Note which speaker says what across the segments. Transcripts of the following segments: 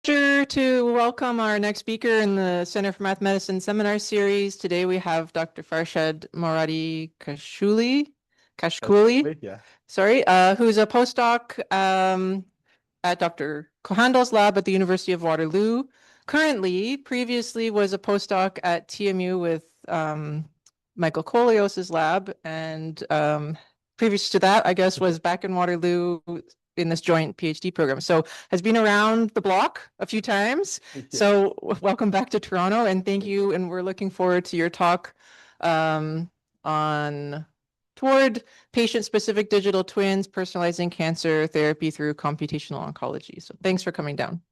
Speaker 1: Pleasure to welcome our next speaker in the Center for Math Medicine seminar series. Today we have Dr. Farshad Moradikashkooli,
Speaker 2: Yeah.
Speaker 1: sorry, who's a postdoc at Dr. Kohandel's lab at the University of Waterloo. Previously was a postdoc at TMU with Michael Kolios's lab, and previous to that, I guess, was back in Waterloo in this joint PhD program. So has been around the block a few times. So welcome back to Toronto, and thank you. And we're looking forward to your talk on toward patient-specific digital twins, personalizing cancer therapy through computational oncology. So thanks for coming down.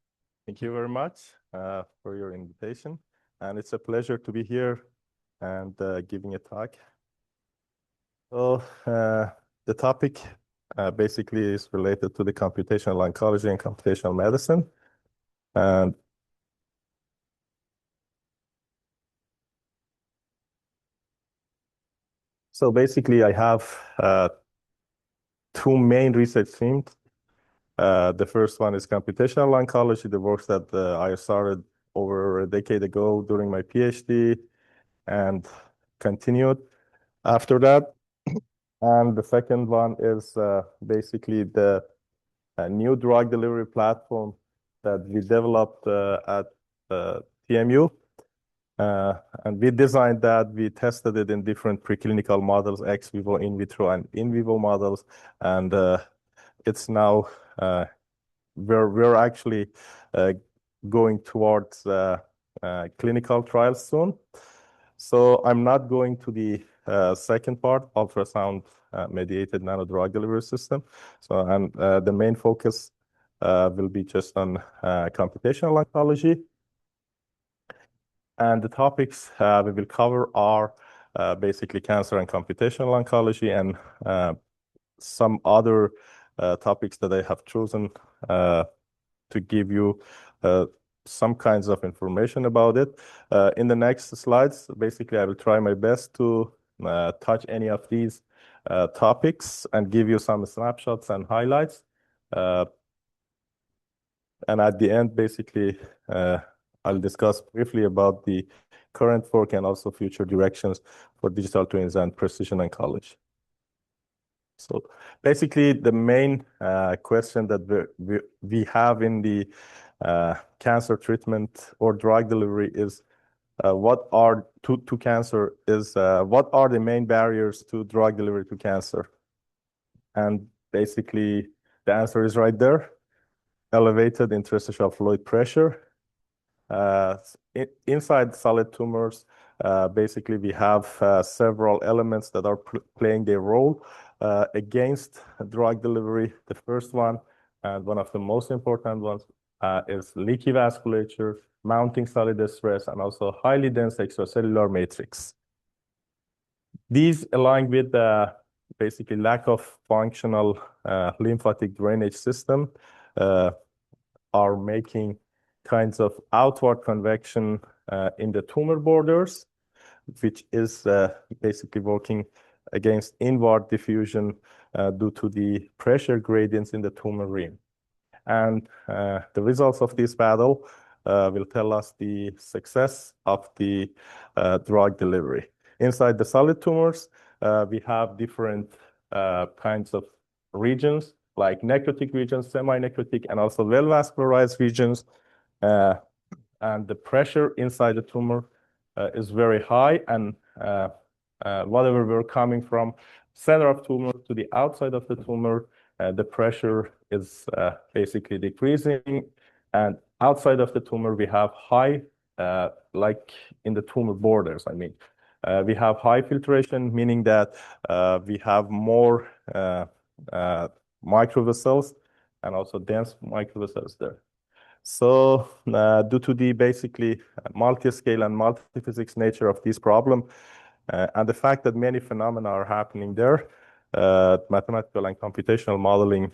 Speaker 2: Thank you very much for your invitation. And it's a pleasure to be here and giving a talk. So the topic basically is related to the computational oncology and computational medicine. And so basically I have two main research themes. The first one is computational oncology, the work that I started over a decade ago during my PhD and continued after that. And the second one is basically the new drug delivery platform that we developed at TMU. And we designed that, we tested it in different preclinical models, ex vivo, in vitro, and in vivo models. And it's now, we're actually going towards clinical trials soon. So I'm not going to the second part, ultrasound mediated nanodrug delivery system. So and the main focus will be just on computational oncology. And the topics we will cover are basically cancer and computational oncology, and some other topics that I have chosen to give you some kinds of information about it. In the next slides, basically, I will try my best to touch any of these topics and give you some snapshots and highlights. And at the end, basically, I'll discuss briefly about the current work and also future directions for digital twins and precision oncology. So basically, the main question that we have in the cancer treatment or drug delivery is what are to cancer is what are the main barriers to drug delivery to cancer? And basically, the answer is right there: elevated interstitial fluid pressure. Inside solid tumors, basically we have several elements that are playing their role against drug delivery. The first one, and one of the most important ones, is leaky vasculature, mounting solid stress, and also highly dense extracellular matrix. These, along with the basically lack of functional lymphatic drainage system, are making kinds of outward convection in the tumor borders, which is basically working against inward diffusion due to the pressure gradients in the tumor rim. And the results of this battle will tell us the success of the drug delivery. Inside the solid tumors, we have different kinds of regions, like necrotic regions, semi-necrotic, and also well-vascularized regions. And the pressure inside the tumor is very high, and whatever we're coming from center of tumor to the outside of the tumor, the pressure is basically decreasing. And outside of the tumor, we have high, like in the tumor borders, I mean. We have high filtration, meaning that we have more microvessels and also dense microvessels there. So due to the basically multi-scale and multi-physics nature of this problem, and the fact that many phenomena are happening there, mathematical and computational modeling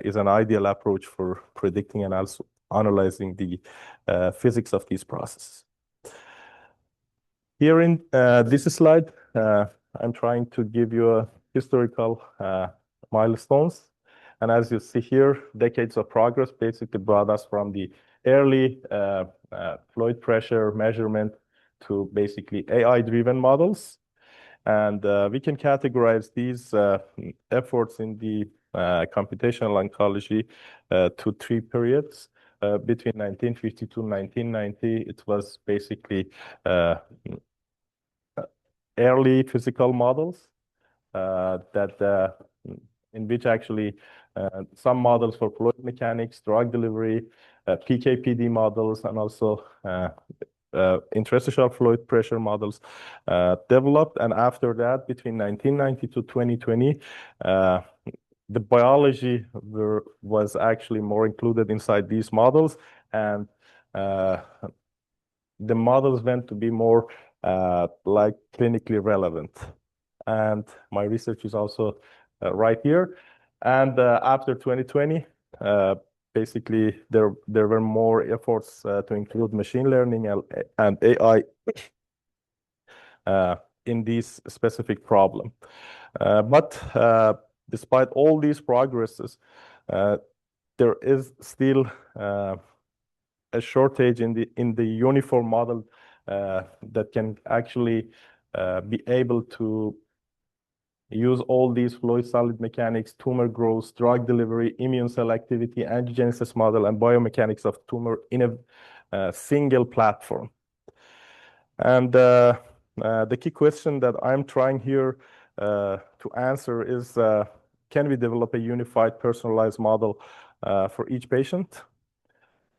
Speaker 2: is an ideal approach for predicting and also analyzing the physics of these processes. Here in this slide, I'm trying to give you a historical milestones. And as you see here, decades of progress basically brought us from the early fluid pressure measurement to basically AI-driven models. And we can categorize these efforts in the computational oncology to 3 periods. Between 1950 to 1990, it was basically early physical models that in which actually some models for fluid mechanics, drug delivery, PK/PD models, and also interstitial fluid pressure models developed. And after that, between 1990 to 2020, the biology was actually more included inside these models, and the models went to be more like clinically relevant. And my research is also right here. And after 2020, basically there were more efforts to include machine learning and AI in this specific problem. But despite all these progresses, there is still a shortage in the uniform model that can actually be able to use all these fluid solid mechanics, tumor growth, drug delivery, immune cell activity, angiogenesis model, and biomechanics of tumor in a single platform. And the key question that I'm trying here to answer is, can we develop a unified personalized model for each patient?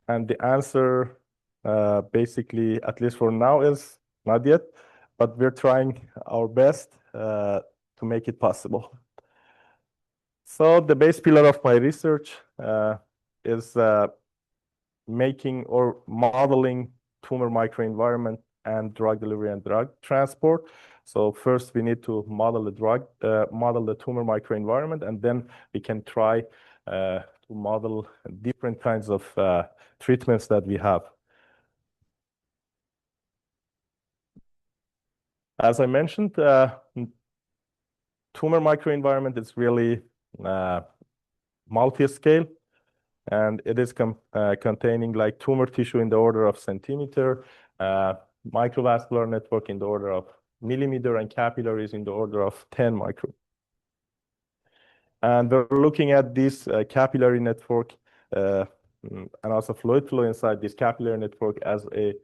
Speaker 2: And the answer basically, at least for now, is not yet, but we're trying our best to make it possible. So the base pillar of my research is making or modeling tumor microenvironment and drug delivery and drug transport. So first we need to model the tumor microenvironment, and then we can try to model different kinds of treatments that we have. As I mentioned, tumor microenvironment is really multi-scale, and it is containing like tumor tissue in the order of centimeter, microvascular network in the order of millimeter, and capillaries in the order of 10 micron. And we're looking at this capillary network and also fluid flow inside this capillary network as a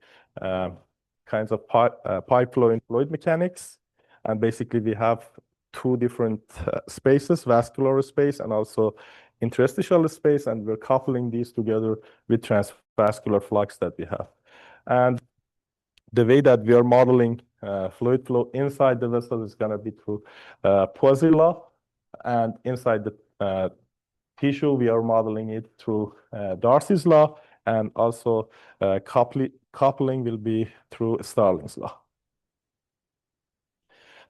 Speaker 2: kinds of pipe flow in fluid mechanics. And basically we have 2 different spaces, vascular space and also interstitial space, and we're coupling these together with transvascular flux that we have. And the way that we are modeling fluid flow inside the vessel is going to be through Poiseuille law, and inside the tissue we are modeling it through Darcy's law, and also coupling will be through Starling's law.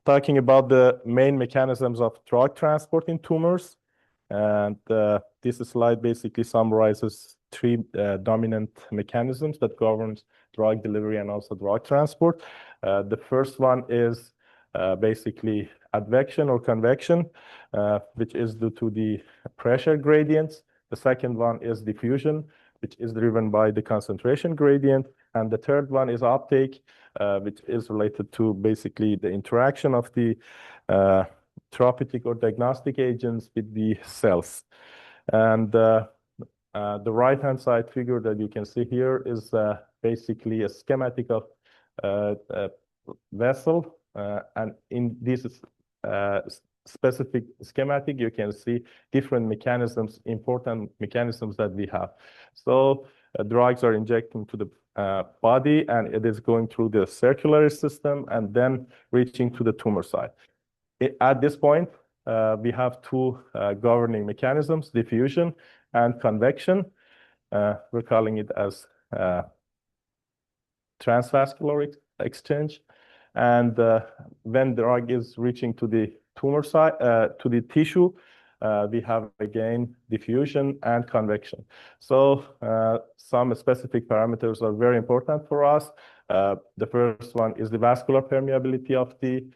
Speaker 2: Talking about the main mechanisms of drug transport in tumors, and this slide basically summarizes 3 dominant mechanisms that governs drug delivery and also drug transport. The first one is basically advection or convection, which is due to the pressure gradients. The second one is diffusion, which is driven by the concentration gradient. And the third one is uptake, which is related to basically the interaction of the therapeutic or diagnostic agents with the cells. And the right-hand side figure that you can see here is basically a schematic of a vessel. And in this specific schematic, you can see different mechanisms, important mechanisms that we have. So drugs are injecting to the body, and it is going through the circulatory system and then reaching to the tumor site. At this point, we have 2 governing mechanisms, diffusion and convection. We're calling it as transvascular exchange. And when the drug is reaching to the tumor site, to the tissue, we have again diffusion and convection. So some specific parameters are very important for us. The first one is the vascular permeability of the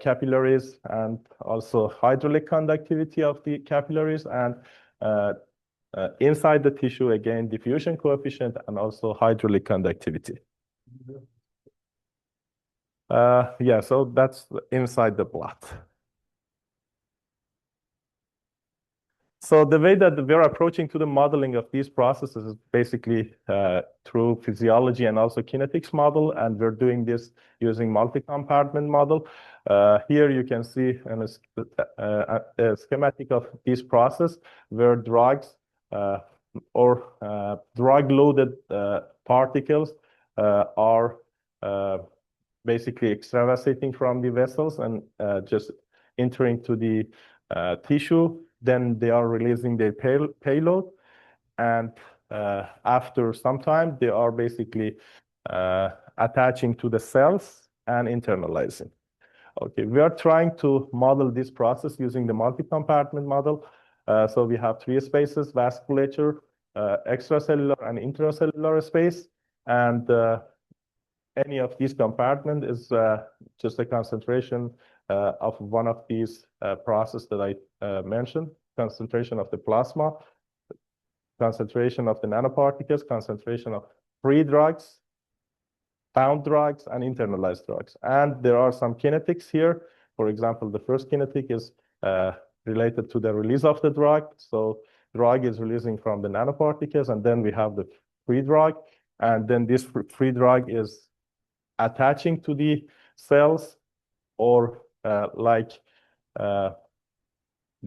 Speaker 2: capillaries, and also hydraulic conductivity of the capillaries, and inside the tissue, again, diffusion coefficient and also hydraulic conductivity. Yeah, so that's inside the blood. So the way that we're approaching to the modeling of these processes is basically through physiology and also kinetics model, and we're doing this using multi-compartment model. Here you can see a schematic of this process where drugs or drug-loaded particles are basically extravasating from the vessels and just entering to the tissue. Then they are releasing their payload, and after some time, they are basically attaching to the cells and internalizing. Okay, we are trying to model this process using the multi-compartment model. So we have three spaces: vasculature, extracellular, and intracellular space, and any of these compartments is just a concentration of one of these processes that I mentioned: concentration of the plasma, concentration of the nanoparticles, concentration of free drugs, bound drugs, and internalized drugs. And there are some kinetics here. For example, the first kinetic is related to the release of the drug. So drug is releasing from the nanoparticles, and then we have the free drug. And then this free drug is attaching to the cells or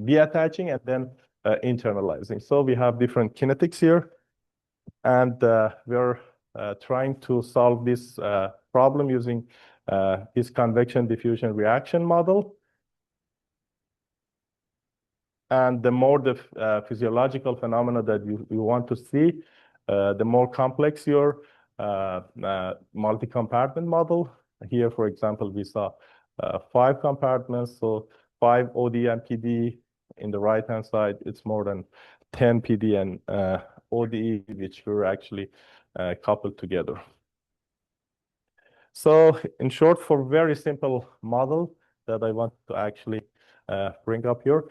Speaker 2: detaching and then internalizing. So we have different kinetics here, and we're trying to solve this problem using this convection diffusion reaction model. And the more the physiological phenomena that you want to see, the more complex your multi-compartment model. Here, for example, we saw 5 compartments, so 5 OD and PD. In the right-hand side, it's more than 10 PD and ODE, which were actually coupled together. So in short, for very simple model that I want to actually bring up here,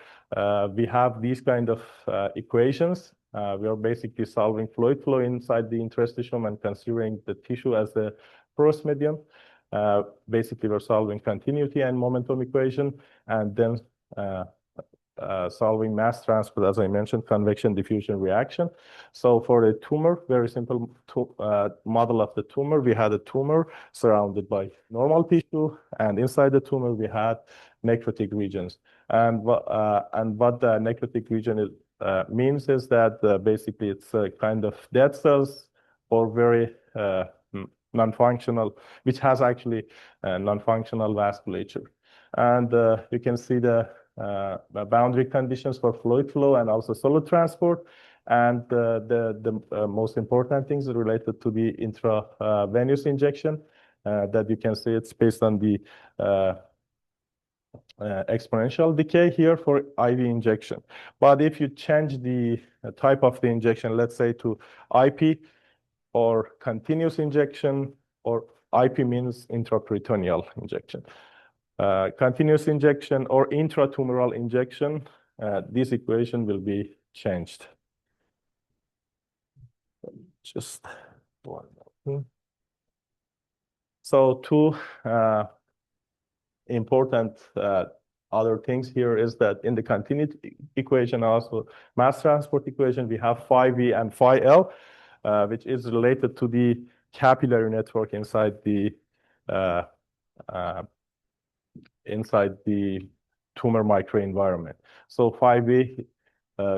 Speaker 2: we have these kind of equations. We are basically solving fluid flow inside the interstitium and considering the tissue as the porous medium. Basically, we're solving continuity and momentum equation, and then solving mass transfer, as I mentioned, convection diffusion reaction. So for a tumor, very simple model of the tumor, we had a tumor surrounded by normal tissue, and inside the tumor we had necrotic regions. And what the necrotic region is, means is that basically it's a kind of dead cells or very non-functional, which has actually non-functional vasculature. And you can see the boundary conditions for fluid flow and also solid transport. And the most important things related to the intravenous injection that you can see it's based on the exponential decay here for IV injection. But if you change the type of the injection, let's say to IP or continuous injection, or IP means intraperitoneal injection. Continuous injection or intratumoral injection, this equation will be changed. Just one more. So two important other things here is that in the continuity equation, also mass transport equation, we have phi V and phi L, which is related to the capillary network inside the tumor microenvironment. So phi V,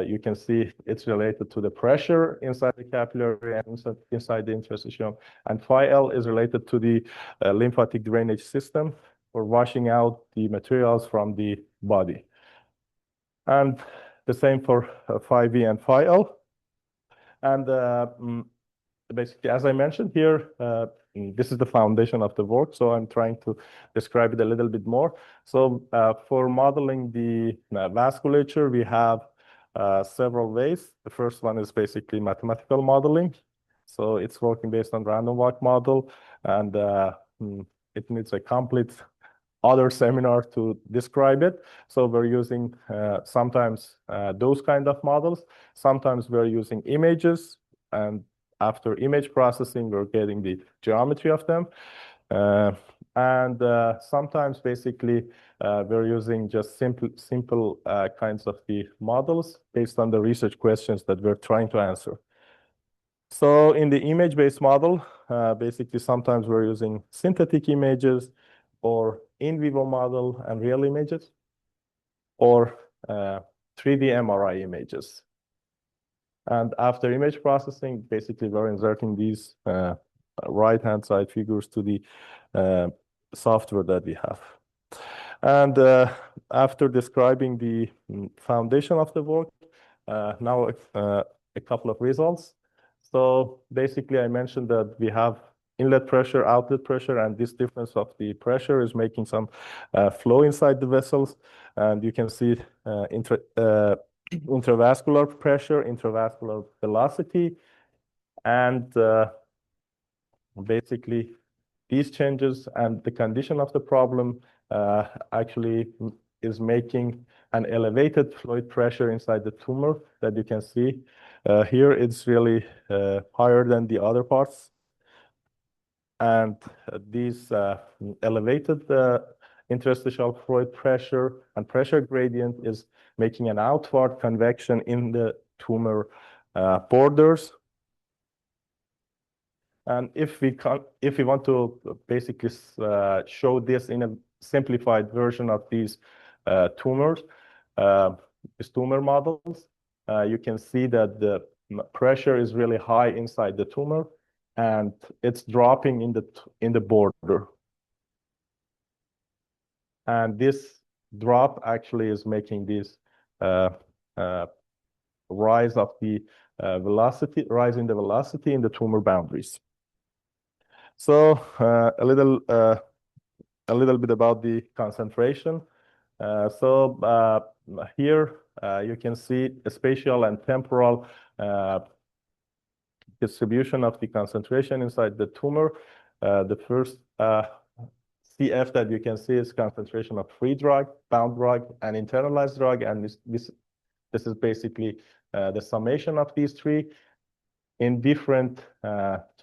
Speaker 2: you can see it's related to the pressure inside the capillary and inside the interstitium. And phi L is related to the lymphatic drainage system for washing out the materials from the body. And the same for phi V and phi L. And basically, as I mentioned here, this is the foundation of the work, so I'm trying to describe it a little bit more. So for modeling the vasculature, we have several ways. The first one is basically mathematical modeling. So it's working based on random walk model, and it needs a complete other seminar to describe it. So we're using sometimes those kind of models. Sometimes we're using images, and after image processing, we're getting the geometry of them. Sometimes basically we're using just simple kinds of the models based on the research questions that we're trying to answer. So in the image-based model, basically sometimes we're using synthetic images or in vivo model and real images or 3D MRI images. And after image processing, basically we're inserting these right-hand side figures to the software that we have. And after describing the foundation of the work, now a couple of results. So basically, I mentioned that we have inlet pressure, outlet pressure, and this difference of the pressure is making some flow inside the vessels. And you can see intravascular pressure, intravascular velocity, and basically these changes and the condition of the problem actually is making an elevated fluid pressure inside the tumor that you can see. Here it's really higher than the other parts. And these elevated interstitial fluid pressure and pressure gradient is making an outward convection in the tumor borders. And if we want to basically show this in a simplified version of these tumors, these tumor models, you can see that the pressure is really high inside the tumor, and it's dropping in the border. And this drop actually is making this rise of the velocity, rise in the velocity in the tumor boundaries. So a little bit about the concentration. Here you can see a spatial and temporal distribution of the concentration inside the tumor. The first CF that you can see is concentration of free drug, bound drug, and internalized drug, and this is basically the summation of these three in different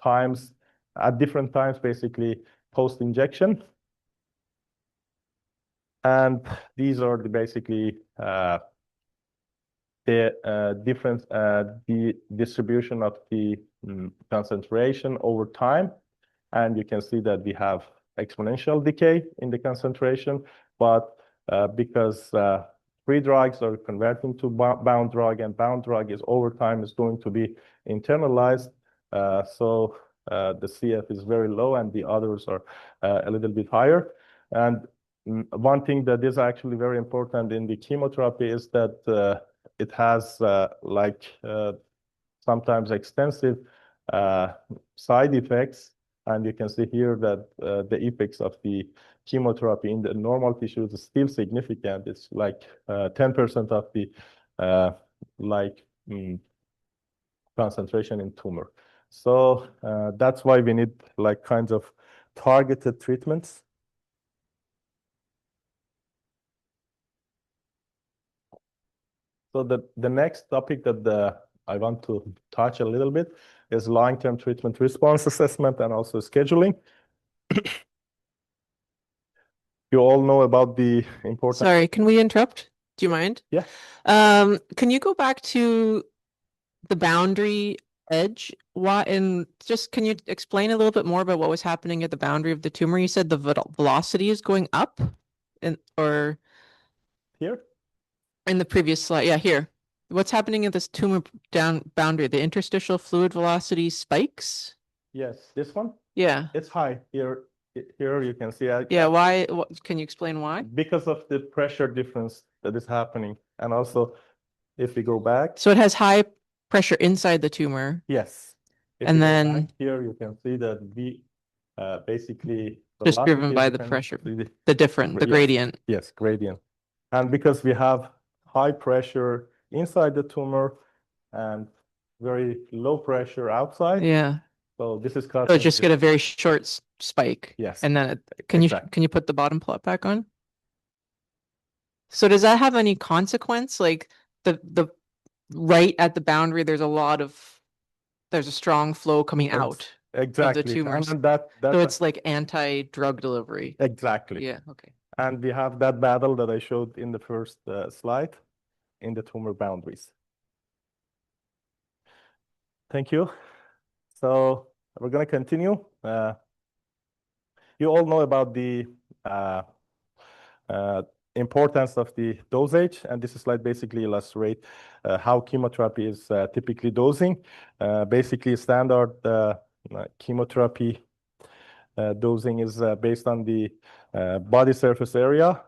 Speaker 2: times. At different times, basically post-injection. And these are basically the difference, the distribution of the concentration over time. And you can see that we have exponential decay in the concentration, but because free drugs are converting to bound drug, and bound drug is over time is going to be internalized. So the CF is very low and the others are a little bit higher. And one thing that is actually very important in the chemotherapy is that it has sometimes extensive side effects. And you can see here that the effects of the chemotherapy in the normal tissues is still significant. It's like 10% of the concentration in tumor. So that's why we need kinds of targeted treatments. So the next topic that I want to touch a little bit is long-term treatment response assessment and also scheduling. You all know about the important.
Speaker 1: Sorry, can we interrupt? Do you mind?
Speaker 2: Yeah.
Speaker 1: Can you go back to the boundary edge? And just can you explain a little bit more about what was happening at the boundary of the tumor? You said the velocity is going up, or
Speaker 2: here
Speaker 1: in the previous slide. Yeah, here. What's happening at this tumor boundary? The interstitial fluid velocity spikes?
Speaker 2: Yes, this one?
Speaker 1: Yeah.
Speaker 2: It's high. Here you can see.
Speaker 1: Yeah, why? Can you explain why?
Speaker 2: Because of the pressure difference that is happening. And also, if we go back.
Speaker 1: So it has high pressure inside the tumor.
Speaker 2: Yes.
Speaker 1: And then
Speaker 2: here you can see that we basically
Speaker 1: just driven by the pressure, the gradient.
Speaker 2: Yes, gradient. And because we have high pressure inside the tumor and very low pressure outside.
Speaker 1: Yeah.
Speaker 2: So this is
Speaker 1: So
Speaker 2: causing
Speaker 1: just get a very short spike.
Speaker 2: Yes,
Speaker 1: And then
Speaker 2: exactly.
Speaker 1: can you put the bottom plot back on? So does that have any consequence? Like the right at the boundary, there's a strong flow coming out of the
Speaker 2: Exactly.
Speaker 1: tumors.
Speaker 2: And that
Speaker 1: So it's like anti-drug delivery.
Speaker 2: exactly.
Speaker 1: Yeah, okay.
Speaker 2: And we have that battle that I showed in the first slide in the tumor boundaries. Thank you. So we're going to continue. You all know about the uh, importance of the dosage, and this slide basically illustrates how chemotherapy is typically dosing. Basically, standard chemotherapy dosing is based on the body surface area,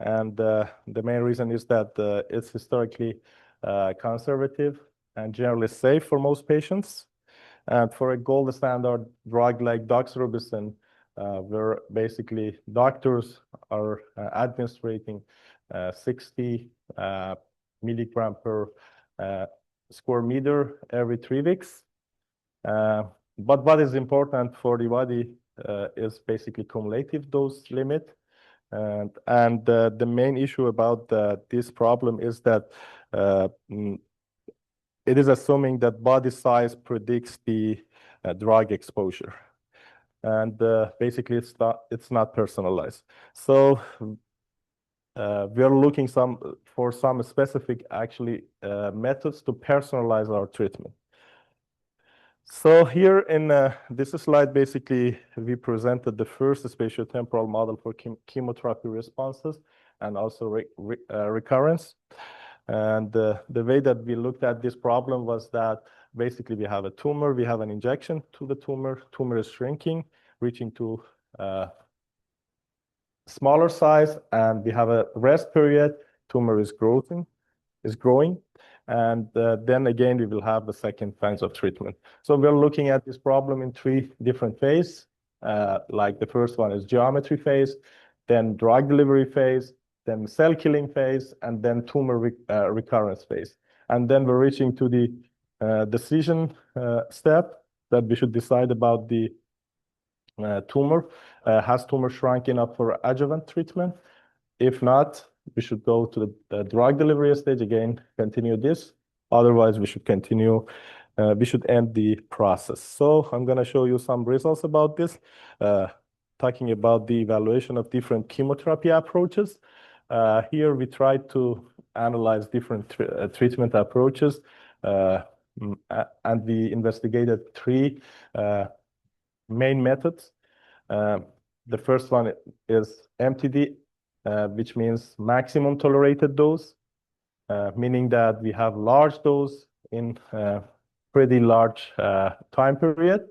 Speaker 2: and the main reason is that it's historically conservative and generally safe for most patients. And for a gold standard drug like doxorubicin, where basically doctors are administering 60 milligram per square meter every 3 weeks. But what is important for the body is basically cumulative dose limit. And the main issue about this problem is that it is assuming that body size predicts the drug exposure. And basically, it's not personalized. So we are looking for some specific actually methods to personalize our treatment. So here in this slide, basically, we presented the first spatiotemporal model for chemotherapy responses and also recurrence. And the way that we looked at this problem was that basically we have a tumor, we have an injection to the tumor is shrinking, reaching to smaller size, and we have a rest period, tumor is growing. And then again, we will have the second phase of treatment. So we're looking at this problem in 3 different phases. Like the first one is geometry phase, then drug delivery phase, then cell killing phase, and then tumor recurrence phase. And then we're reaching to the decision step that we should decide about the tumor. Has tumor shrunk enough for adjuvant treatment? If not, we should go to the drug delivery stage again, continue this. Otherwise, we should continue, we should end the process. So I'm going to show you some results about this, talking about the evaluation of different chemotherapy approaches. Here we try to analyze different treatment approaches, and we investigated 3 main methods. The first one is MTD, which means maximum tolerated dose, meaning that we have large dose in pretty large time period.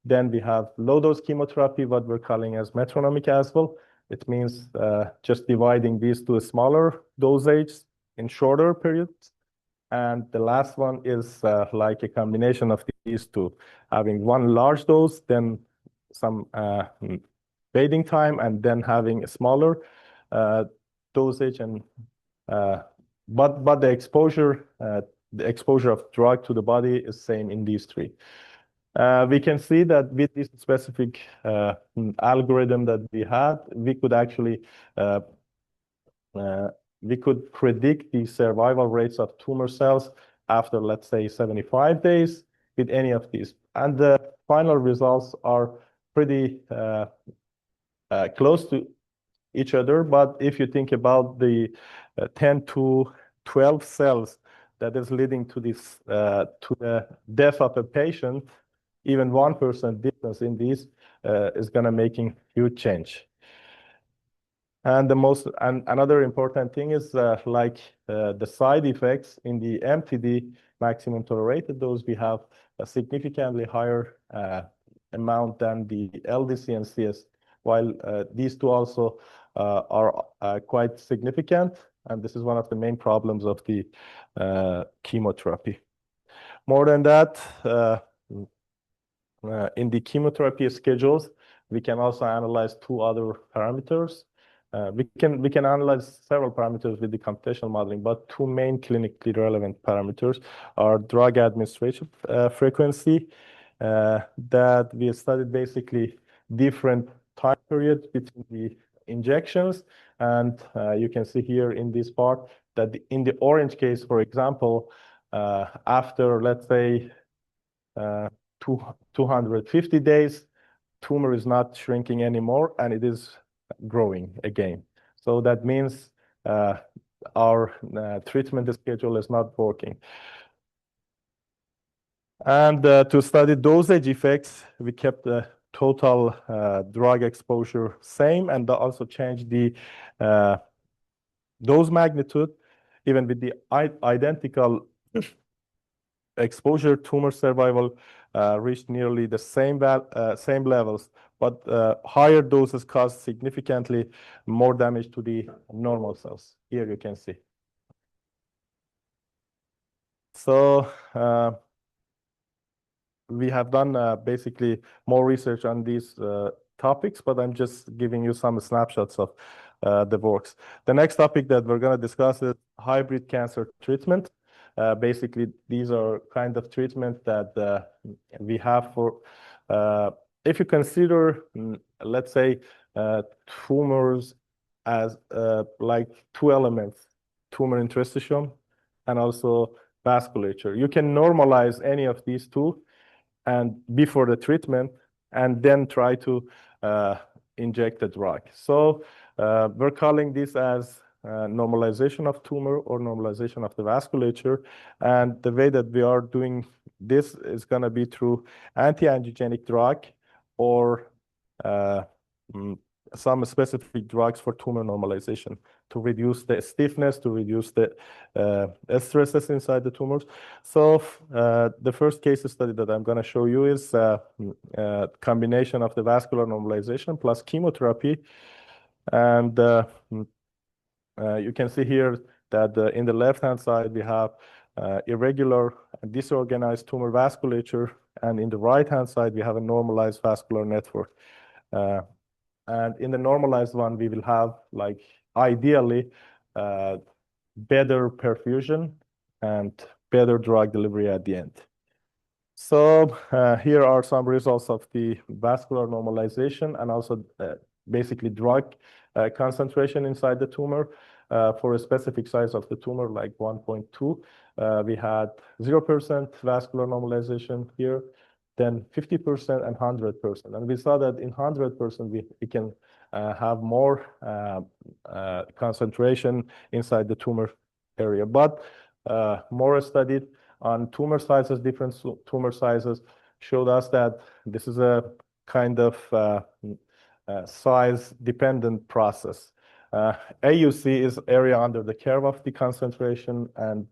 Speaker 2: Then we have low dose chemotherapy, what we're calling as metronomic as well. It means just dividing these to a smaller dosages in shorter periods. And the last one is like a combination of these two, having one large dose, then some waiting time, and then having a smaller dosage. And but the exposure of drug to the body is same in these 3. We can see that with this specific algorithm that we had, we could actually we could predict the survival rates of tumor cells after, let's say, 75 days with any of these. And the final results are pretty close to each other. But if you think about the 10 to 12 cells that is leading to this to the death of a patient, even 1% difference in these is going to making huge change. And another important thing is like the side effects in the MTD, maximum tolerated dose, we have a significantly higher amount than the LDC and CS, while these 2 also are quite significant. And this is one of the main problems of the chemotherapy. More than that, in the chemotherapy schedules, we can also analyze 2 other parameters. We can analyze several parameters with the computational modeling, but 2 main clinically relevant parameters are drug administration frequency that we studied basically different time periods between the injections. And you can see here in this part that in the orange case, for example, after, let's say, 250 days, tumor is not shrinking anymore and it is growing again. So that means our treatment schedule is not working. And to study dosage effects, we kept the total drug exposure same and also changed the dose magnitude. Even with the identical exposure, tumor survival reached nearly the same levels, but higher doses caused significantly more damage to the normal cells. Here you can see. So we have done basically more research on these topics, but I'm just giving you some snapshots of the works. The next topic that we're going to discuss is hybrid cancer treatment. Basically, these are kind of treatment that we have for, if you consider, let's say, tumors as like two elements, tumor interstitium and also vasculature. You can normalize any of these two and before the treatment, and then try to inject the drug. So we're calling this as normalization of tumor or normalization of the vasculature. And the way that we are doing this is going to be through anti-angiogenic drug or some specific drugs for tumor normalization to reduce the stiffness, to reduce the stresses inside the tumors. So the first case study that I'm going to show you is combination of the vascular normalization plus chemotherapy. And you can see here that in the left-hand side, we have irregular and disorganized tumor vasculature. And in the right-hand side, we have a normalized vascular network. And in the normalized one, we will have, like, ideally, better perfusion and better drug delivery at the end. So here are some results of the vascular normalization and also basically drug concentration inside the tumor. For a specific size of the tumor, like 1.2, we had 0% vascular normalization here, then 50% and 100%. And we saw that in 100%, we can have more concentration inside the tumor area. But more studied on tumor sizes, different tumor sizes, showed us that this is a kind of size-dependent process. AUC is area under the curve of the concentration, and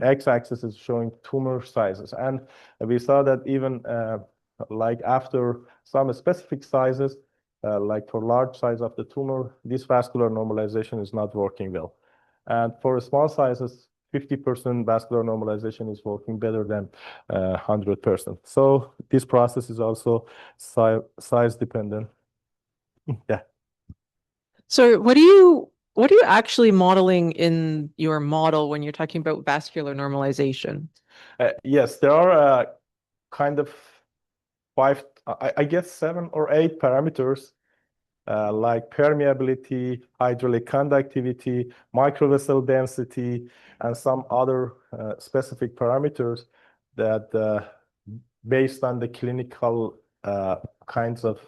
Speaker 2: x-axis is showing tumor sizes. And we saw that even like after some specific sizes, like for large size of the tumor, this vascular normalization is not working well. And for small sizes, 50% vascular normalization is working better than 100%. So this process is also size dependent. Yeah.
Speaker 1: So what are you actually modeling in your model when you're talking about vascular normalization?
Speaker 2: Yes, there are kind of five, I guess 7 or 8 parameters like permeability, hydraulic conductivity, microvessel density, and some other specific parameters that based on the clinical kinds of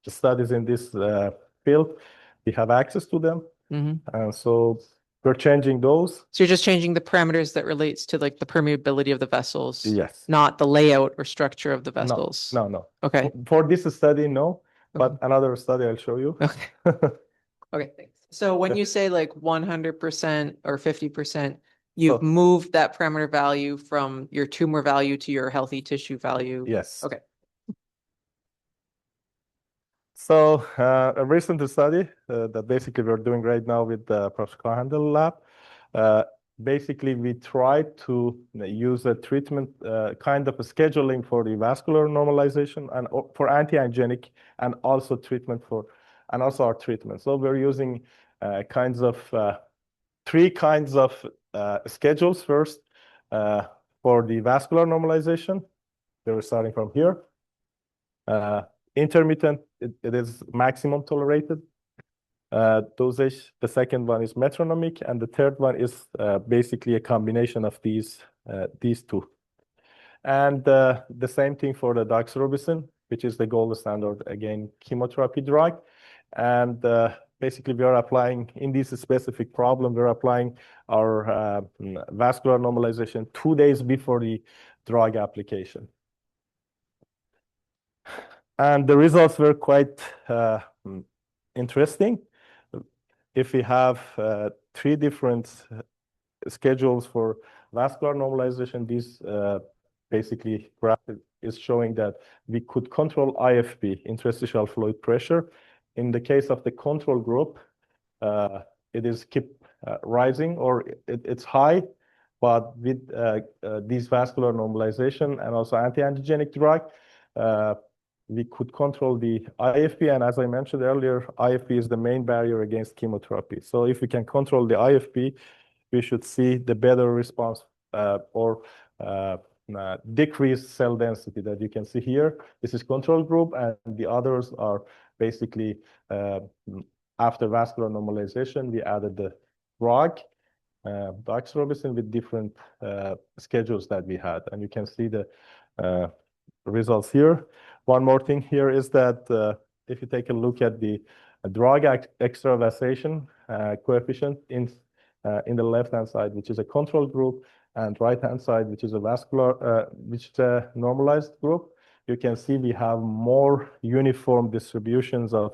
Speaker 2: studies in this field, we have access to them. And so we're changing those.
Speaker 1: So you're just changing the parameters that relates to like the permeability of the vessels,
Speaker 2: Yes.
Speaker 1: not the layout or structure of the vessels.
Speaker 2: No.
Speaker 1: Okay.
Speaker 2: For this study, no. But another study I'll show you.
Speaker 1: Okay. Okay, thanks. So when you say like 100% or 50%, you've moved that parameter value from your tumor value to your healthy tissue value.
Speaker 2: Yes.
Speaker 1: Okay.
Speaker 2: So a recent study that basically we're doing right now with the Professor Cohandel lab. Basically, we tried to use a treatment kind of a scheduling for the vascular normalization and for anti-angiogenic and also treatment for, and also our treatment. So we're using kinds of 3 kinds of schedules first for the vascular normalization. they were starting from here. Intermittent, it is maximum tolerated dosage. The second one is metronomic, and the third one is basically a combination of these two. And the same thing for the doxorubicin, which is the gold standard, again, chemotherapy drug. And basically, we are applying, in this specific problem, we're applying our vascular normalization 2 days before the drug application. And the results were quite interesting. If we have 3 different schedules for vascular normalization, this basically graph is showing that we could control IFP, interstitial fluid pressure. In the case of the control group, it is keep rising, or it's high, but with this vascular normalization and also anti-angiogenic drug, we could control the IFP, and as I mentioned earlier, IFP is the main barrier against chemotherapy. So if we can control the IFP, we should see the better response or decreased cell density that you can see here. This is control group, and the others are basically after vascular normalization, we added the drug, doxorubicin, with different schedules that we had, and you can see the results here. One more thing here is that if you take a look at the drug extravasation coefficient in the left-hand side, which is a control group, and right-hand side, which is a vascular, which is a normalized group, you can see we have more uniform distributions of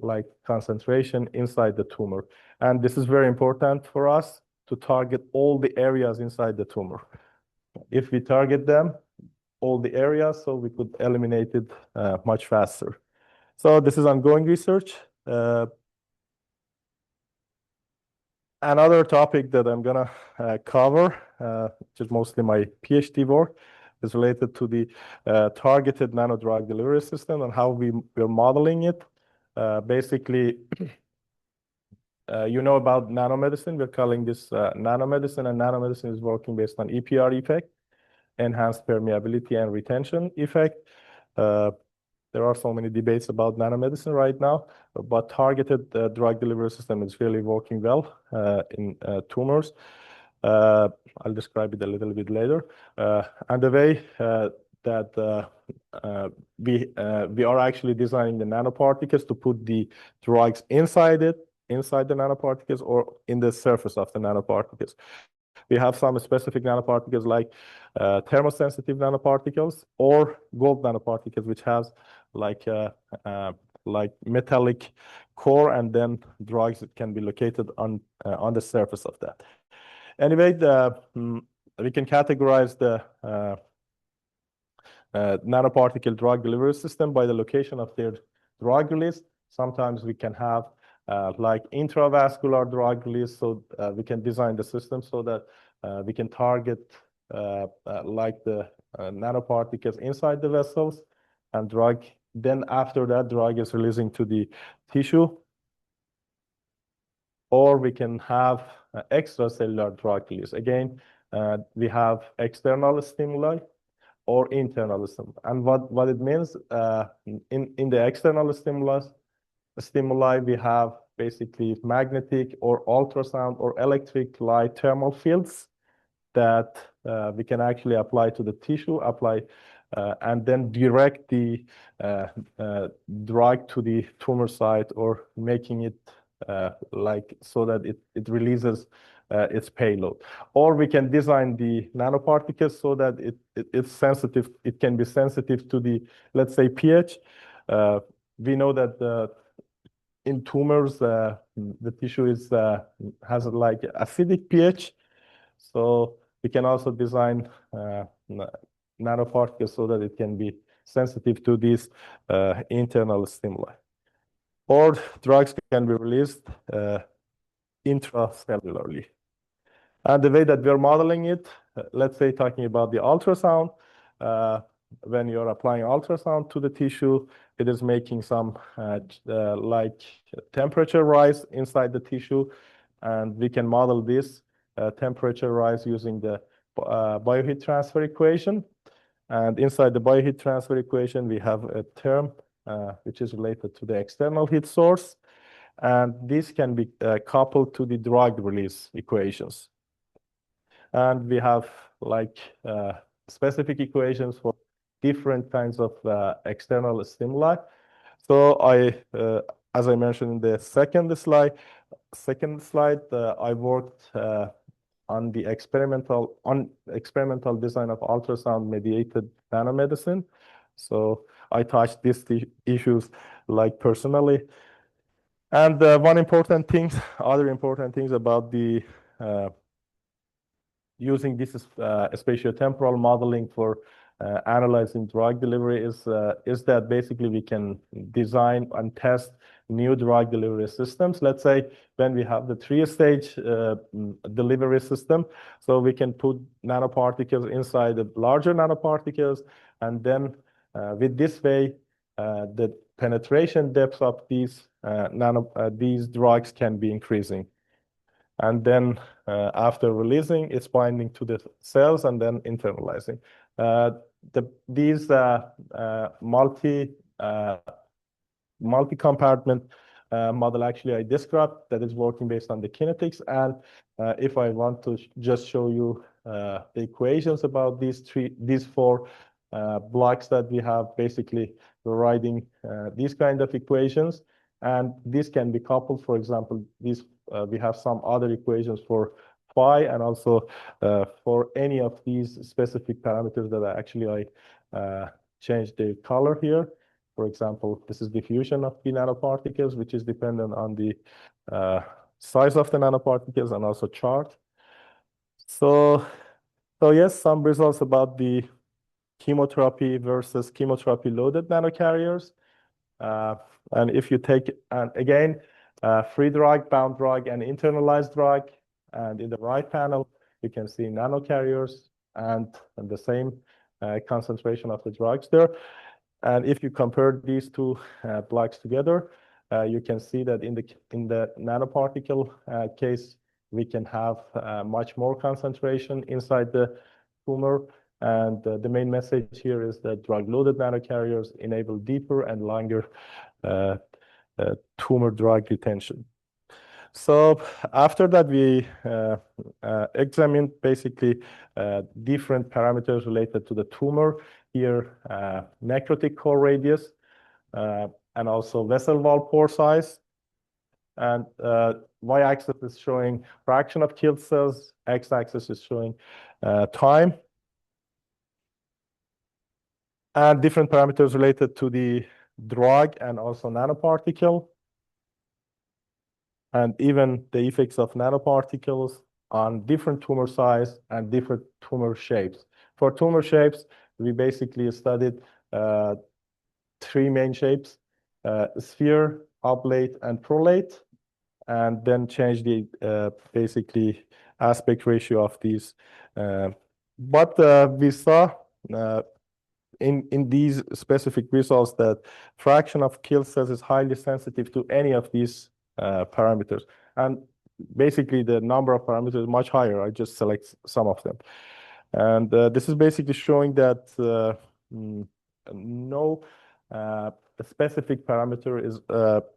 Speaker 2: like concentration inside the tumor. And this is very important for us to target all the areas inside the tumor. If we target them, all the areas, so we could eliminate it much faster. So this is ongoing research. Another topic that I'm gonna cover, which is mostly my PhD work, is related to the targeted nanodrug delivery system and how we're modeling it. Basically, you know about nanomedicine. We're calling this nanomedicine, and nanomedicine is working based on EPR effect, enhanced permeability and retention effect. There are so many debates about nanomedicine right now, but targeted drug delivery system is really working well in tumors. I'll describe it a little bit later. And the way that we are actually designing the nanoparticles to put the drugs inside the nanoparticles or in the surface of the nanoparticles. We have some specific nanoparticles like thermosensitive nanoparticles or gold nanoparticles, which has like metallic core, and then drugs that can be located on the surface of that. Anyway, we can categorize the nanoparticle drug delivery system by the location of their drug release. Sometimes we can have like intravascular drug release, so we can design the system so that we can target like the nanoparticles inside the vessels and drug. Then after that, drug is releasing to the tissue. Or we can have extracellular drug release. Again, we have external stimuli or internal stimuli. And what it means in the external stimuli, we have basically magnetic or ultrasound or electric light thermal fields that we can actually apply to the tissue, and then direct the drug to the tumor site, or making it like so that it releases its payload. Or we can design the nanoparticles so that it's sensitive. It can be sensitive to the, let's say, pH. We know that in tumors, the tissue has like acidic pH. So we can also design nanoparticles so that it can be sensitive to these internal stimuli. Or drugs can be released intracellularly. And the way that we're modeling it, let's say talking about the ultrasound, when you're applying ultrasound to the tissue, it is making some like temperature rise inside the tissue, and we can model this temperature rise using the bioheat transfer equation. And inside the bioheat transfer equation, we have a term which is related to the external heat source. And this can be coupled to the drug release equations. And we have like specific equations for different kinds of external stimuli. So as I mentioned in the second slide, I worked on the experimental design of ultrasound mediated nanomedicine. So I touched these issues like personally. And other important things about the using this spatiotemporal modeling for analyzing drug delivery is that basically we can design and test new drug delivery systems. Let's say when we have the 3-stage delivery system, so we can put nanoparticles inside the larger nanoparticles, and then with this way, the penetration depth of these drugs can be increasing. And then after releasing, it's binding to the cells and then internalizing. These multi-compartment model actually I described that is working based on the kinetics. And if I want to just show you the equations about these four blocks that we have, basically we're writing these kind of equations, and this can be coupled. For example, we have some other equations for phi and also for any of these specific parameters that I changed the color here. For example, this is diffusion of the nanoparticles, which is dependent on the size of the nanoparticles and also charge. So yes, some results about the chemotherapy versus chemotherapy-loaded nanocarriers. And if you take, and again, free drug, bound drug, and internalized drug, and in the right panel, you can see nanocarriers and the same concentration of the drugs there. And if you compare these two blocks together, you can see that in the nanoparticle case, we can have much more concentration inside the tumor. And the main message here is that drug-loaded nanocarriers enable deeper and longer tumor drug retention. So after that, we examined basically different parameters related to the tumor. Here, necrotic core radius, and also vessel wall pore size. And y-axis is showing fraction of killed cells, x-axis is showing time. And different parameters related to the drug and also nanoparticle. And even the effects of nanoparticles on different tumor size and different tumor shapes. For tumor shapes, we basically studied 3 main shapes, sphere, oblate, and prolate, and then change the basically aspect ratio of these. But we saw in these specific results that fraction of killed cells is highly sensitive to any of these parameters. And basically the number of parameters is much higher. I just select some of them. And this is basically showing that no specific parameter is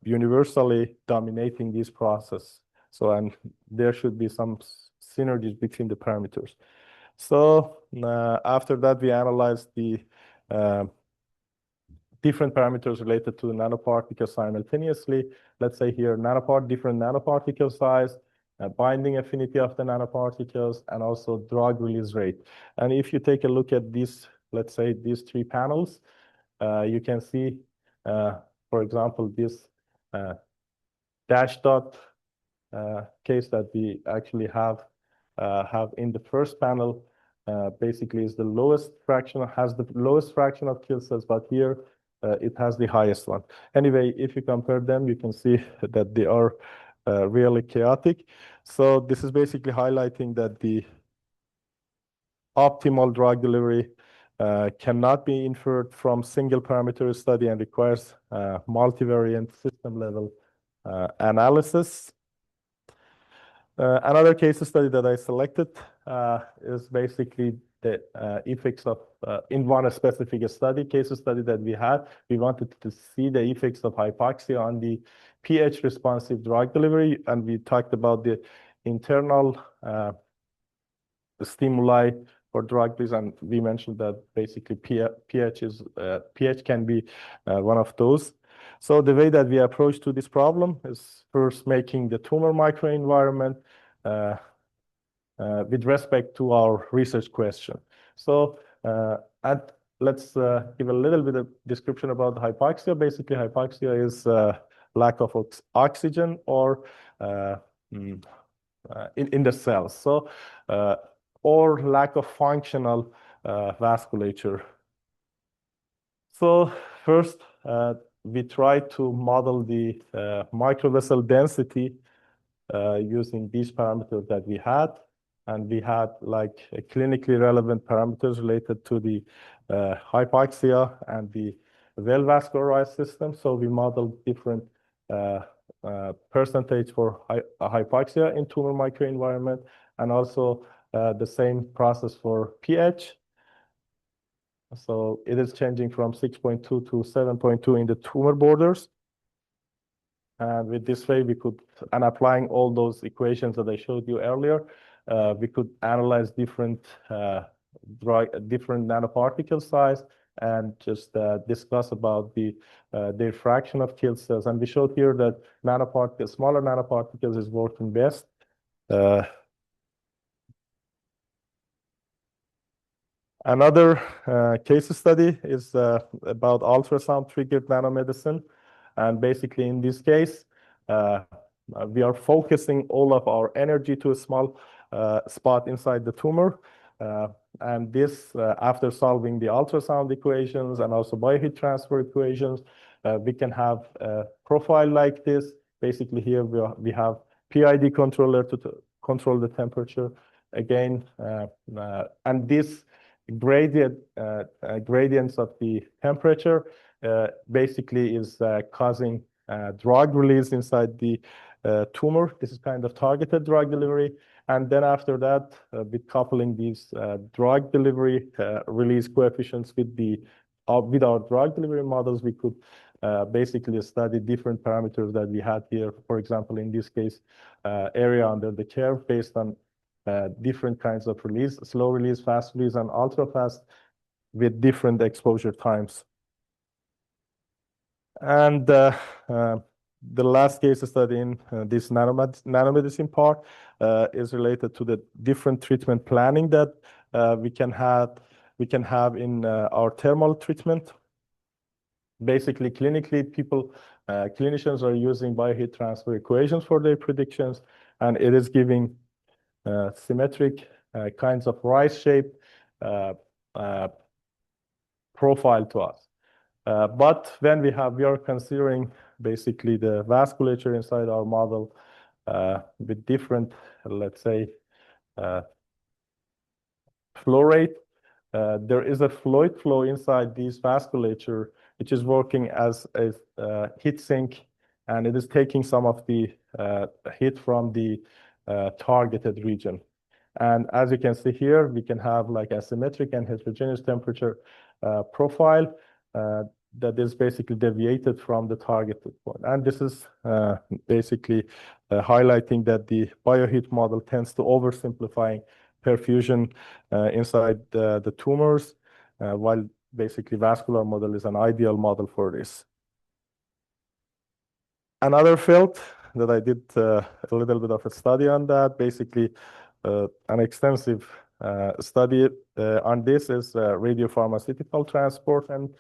Speaker 2: universally dominating this process. So, and there should be some synergies between the parameters. So after that, we analyzed the different parameters related to the nanoparticle simultaneously. Let's say here, different nanoparticle size, binding affinity of the nanoparticles, and also drug release rate. And if you take a look at these, let's say these 3 panels, you can see, for example, this dash dot case that we actually have in the first panel, basically is the lowest fraction, has the lowest fraction of kill cells, but here it has the highest one. Anyway, if you compare them, you can see that they are really chaotic. So this is basically highlighting that the optimal drug delivery cannot be inferred from single parameter study and requires multivariate system level analysis. Another case study that I selected is basically the effects of, in one specific case study that we had, we wanted to see the effects of hypoxia on the pH responsive drug delivery. And we talked about the internal stimuli for drug release, and we mentioned that basically pH can be one of those. So the way that we approach to this problem is first making the tumor microenvironment with respect to our research question. So and let's give a little bit of description about hypoxia. Basically, hypoxia is lack of oxygen or in the cells. So or lack of functional vasculature. So first, we try to model the microvessel density using these parameters that we had. And we had like clinically relevant parameters related to the hypoxia and the well-vascularized system. So we modeled different percentage for hypoxia in tumor microenvironment, and also the same process for pH. So it is changing from 6.2 to 7.2 in the tumor borders. And with this way, we could, and applying all those equations that I showed you earlier, we could analyze different nanoparticle size and just discuss about their fraction of killed cells. And we showed here that smaller nanoparticles is working best. Another case study is about ultrasound-triggered nanomedicine. And basically, in this case, we are focusing all of our energy to a small spot inside the tumor. And this, after solving the ultrasound equations and also bioheat transfer equations, we can have a profile like this. Basically, here we have PID controller to control the temperature again. And this gradients of the temperature basically is causing drug release inside the tumor. This is kind of targeted drug delivery. And then after that, with coupling these drug delivery release coefficients with our drug delivery models, we could basically study different parameters that we had here. For example, in this case, area under the curve based on different kinds of release, slow release, fast release, and ultra fast with different exposure times. And the last case study in this nanomedicine part is related to the different treatment planning that we can have in our thermal treatment. Basically, clinically, clinicians are using bioheat transfer equations for their predictions, and it is giving symmetric kinds of rice shape profile to us. But when we are considering basically the vasculature inside our model with different, let's say, flow rate, there is a fluid flow inside this vasculature, which is working as a heat sink, and it is taking some of the heat from the targeted region. And as you can see here, we can have like asymmetric and heterogeneous temperature profile that is basically deviated from the targeted point. And this is basically highlighting that the bioheat model tends to oversimplifying perfusion inside the tumors, while basically vascular model is an ideal model for this. Another field that I did a little bit of a study on that, basically an extensive study on this is radiopharmaceutical transport and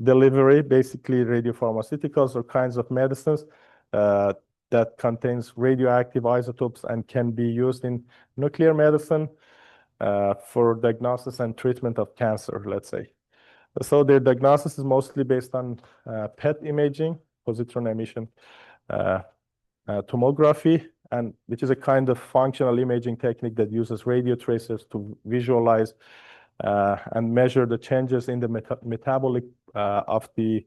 Speaker 2: delivery. Basically, radiopharmaceuticals are kinds of medicines that contains radioactive isotopes and can be used in nuclear medicine for diagnosis and treatment of cancer, let's say. So their diagnosis is mostly based on PET imaging, positron emission tomography, and which is a kind of functional imaging technique that uses radio tracers to visualize and measure the changes in the metabolic of the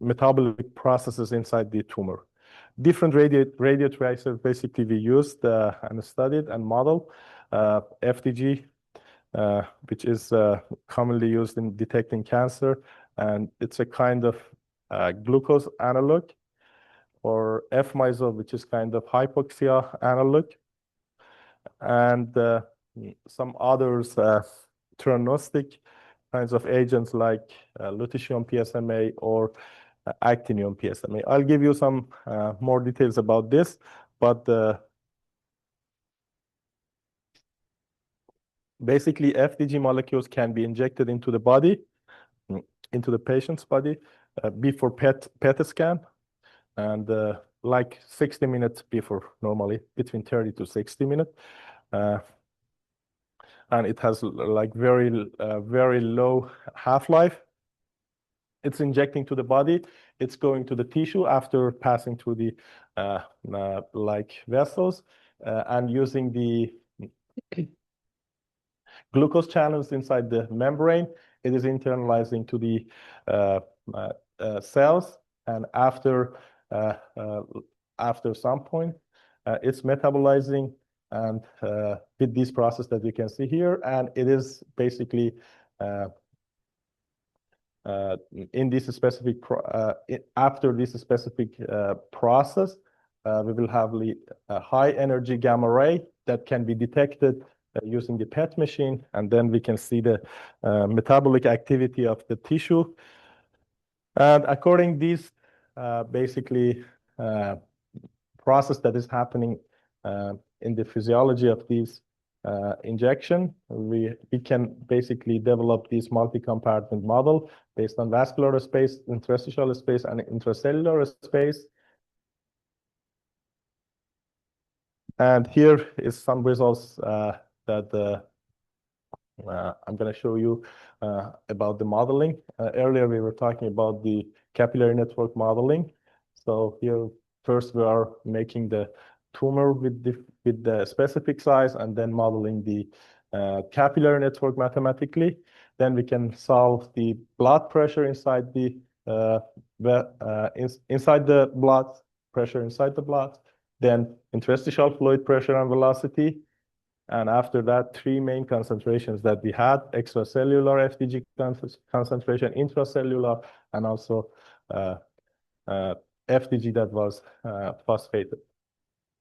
Speaker 2: metabolic processes inside the tumor. Different radio tracers basically we used and studied and modeled. FDG, which is commonly used in detecting cancer, and it's a kind of glucose analog, or F-MISO, which is kind of hypoxia analog, and some others, theranostic kinds of agents like lutetium PSMA or actinium PSMA. I'll give you some more details about this, but basically FDG molecules can be injected into the body, into the patient's body, before PET scan, and like 60 minutes before, normally between 30 to 60 minutes. And it has like very low half-life. It's injecting to the body. It's going to the tissue after passing through the like vessels, and using the glucose channels inside the membrane. It is internalizing to the cells, and after some point, it's metabolizing, and with this process that you can see here, and it is basically in this specific after this specific process, we will have a high energy gamma ray that can be detected using the PET machine, and then we can see the metabolic activity of the tissue. And according this basically process that is happening in the physiology of these injection, we can basically develop this multi-compartment model based on vascular space, interstitial space, and intracellular space. And here is some results that I'm going to show you about the modeling. Earlier, we were talking about the capillary network modeling. So here, first we are making the tumor with the specific size, and then modeling the capillary network mathematically. Then we can solve the blood pressure inside the inside the blood, pressure inside the blood, then interstitial fluid pressure and velocity. And after that, three main concentrations that we had: extracellular FDG concentration, intracellular, and also FDG that was phosphated.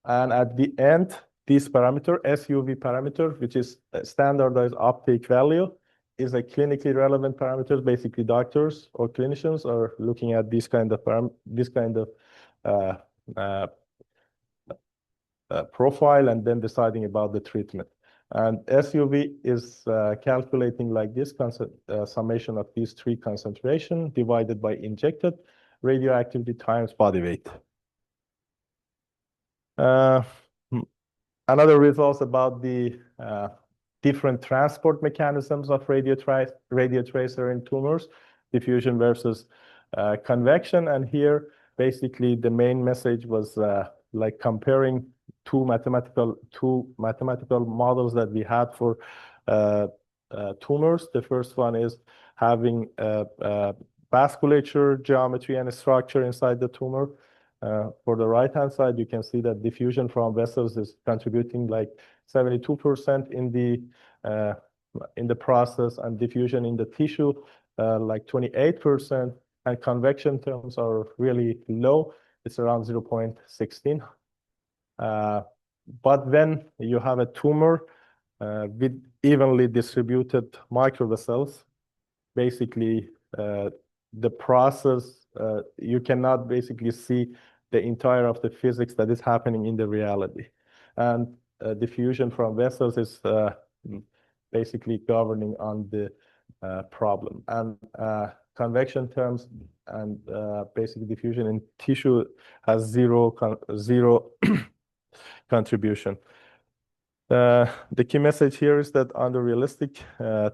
Speaker 2: And at the end, this parameter, SUV parameter, which is a standardized uptake value, is a clinically relevant parameter. Basically, doctors or clinicians are looking at this kind of profile and then deciding about the treatment. And SUV is calculating like this summation of these three concentrations divided by injected radioactivity times body weight. Another results about the different transport mechanisms of radio tracer in tumors, diffusion versus convection. And here, basically, the main message was like comparing two mathematical models that we had for tumors. The first one is having vasculature, geometry, and structure inside the tumor. For the right-hand side, you can see that diffusion from vessels is contributing like 72% in the process, and diffusion in the tissue like 28%, and convection terms are really low. It's around 0.16. But when you have a tumor with evenly distributed microvessels, basically the process, you cannot basically see the entire of the physics that is happening in the reality. And diffusion from vessels is basically governing on the problem. And convection terms and basically diffusion in tissue has zero contribution. The key message here is that under realistic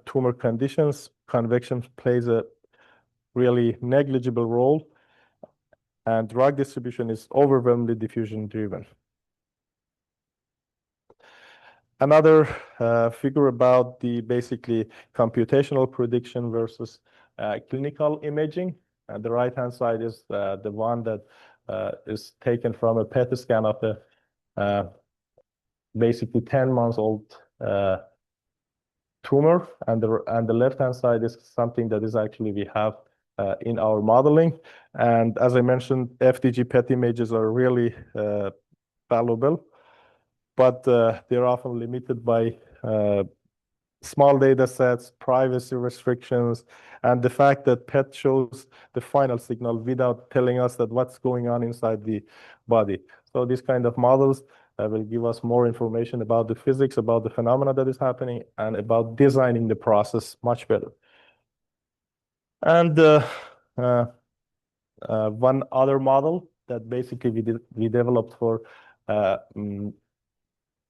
Speaker 2: tumor conditions, convection plays a really negligible role, and drug distribution is overwhelmingly diffusion driven. Another figure about the basically computational prediction versus clinical imaging. And the right-hand side is the one that is taken from a PET scan of the basically 10 months old tumor, and the left-hand side is something that is actually we have in our modeling. And as I mentioned, FDG PET images are really valuable, but they're often limited by small data sets, privacy restrictions, and the fact that PET shows the final signal without telling us that what's going on inside the body. So these kind of models will give us more information about the physics, about the phenomena that is happening, and about designing the process much better. And one other model that basically we developed for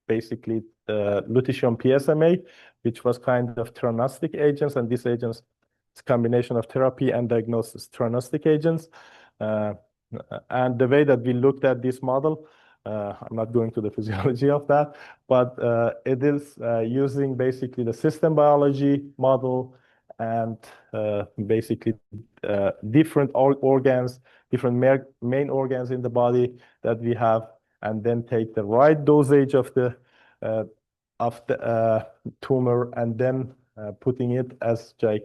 Speaker 2: basically lutetium PSMA, which was kind of theranostic agents, and these agents, it's a combination of therapy and diagnosis theranostic agents. And the way that we looked at this model, I'm not going to the physiology of that, but it is using basically the system biology model and basically different organs, different main organs in the body that we have, and then take the right dosage of the tumor, and then putting it as the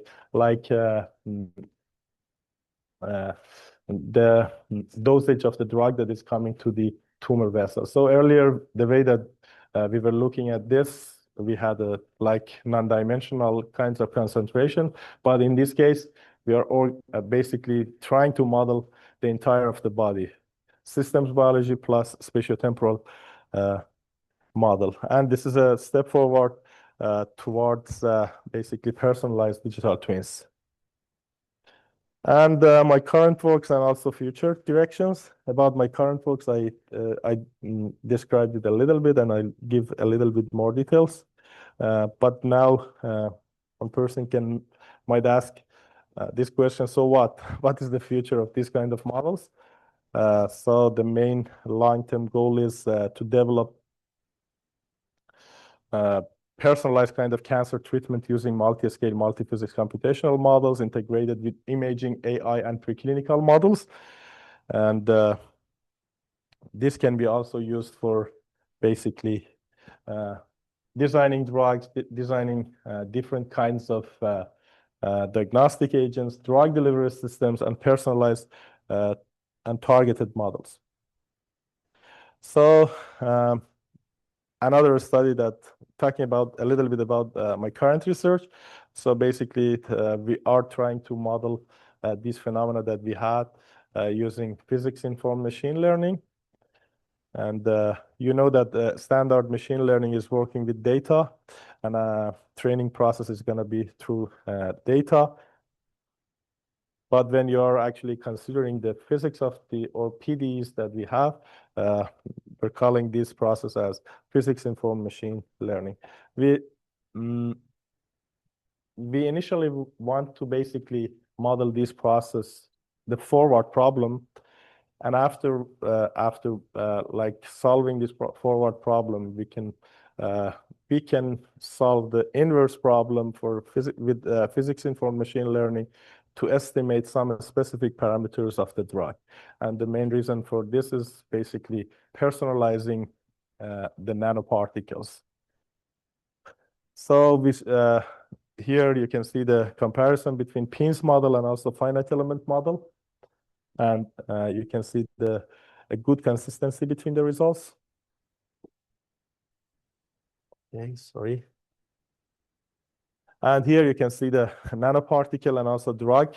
Speaker 2: dosage of the drug that is coming to the tumor vessel. So earlier, the way that we were looking at this, we had a non-dimensional kinds of concentration, but in this case, we are all basically trying to model the entire of the body, systems biology plus spatiotemporal model. And this is a step forward towards basically personalized digital twins. And my current works and also future directions. About my current works, I described it a little bit, and I'll give a little bit more details. But now one person might ask this question: so what? What is the future of this kind of models? So the main long-term goal is to develop personalized kind of cancer treatment using multi-scale, multi-physics computational models integrated with imaging, AI, and preclinical models. And this can be also used for basically designing drugs, designing different kinds of diagnostic agents, drug delivery systems, and personalized and targeted models. So another study that talking about a little bit about my current research. So basically, we are trying to model these phenomena that we had using physics-informed machine learning. And you know that standard machine learning is working with data, and training process is going to be through data. But when you're actually considering the physics of or PDEs that we have, we're calling this process as physics-informed machine learning. We initially want to basically model this process, the forward problem, and after solving this forward problem, we can solve the inverse problem with physics-informed machine learning to estimate some specific parameters of the drug. And the main reason for this is basically personalizing the nanoparticles. So here you can see the comparison between Pins model and also finite element model. And you can see a good consistency between the results. Okay, sorry. And here you can see the nanoparticle and also drug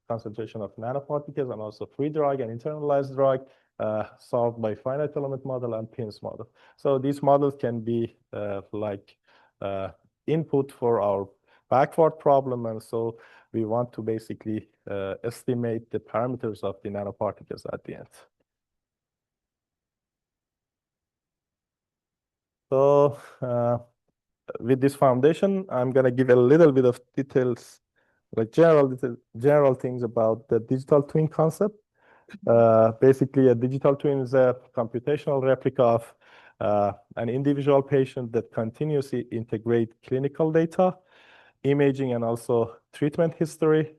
Speaker 2: concentration of nanoparticles, and also free drug and internalized drug solved by finite element model and Pins model. So these models can be input for our backward problem, and so we want to basically estimate the parameters of the nanoparticles at the end. So with this foundation, I'm going to give a little bit of details, like general things about the digital twin concept. Basically, a digital twin is a computational replica of an individual patient that continuously integrate clinical data, imaging, and also treatment history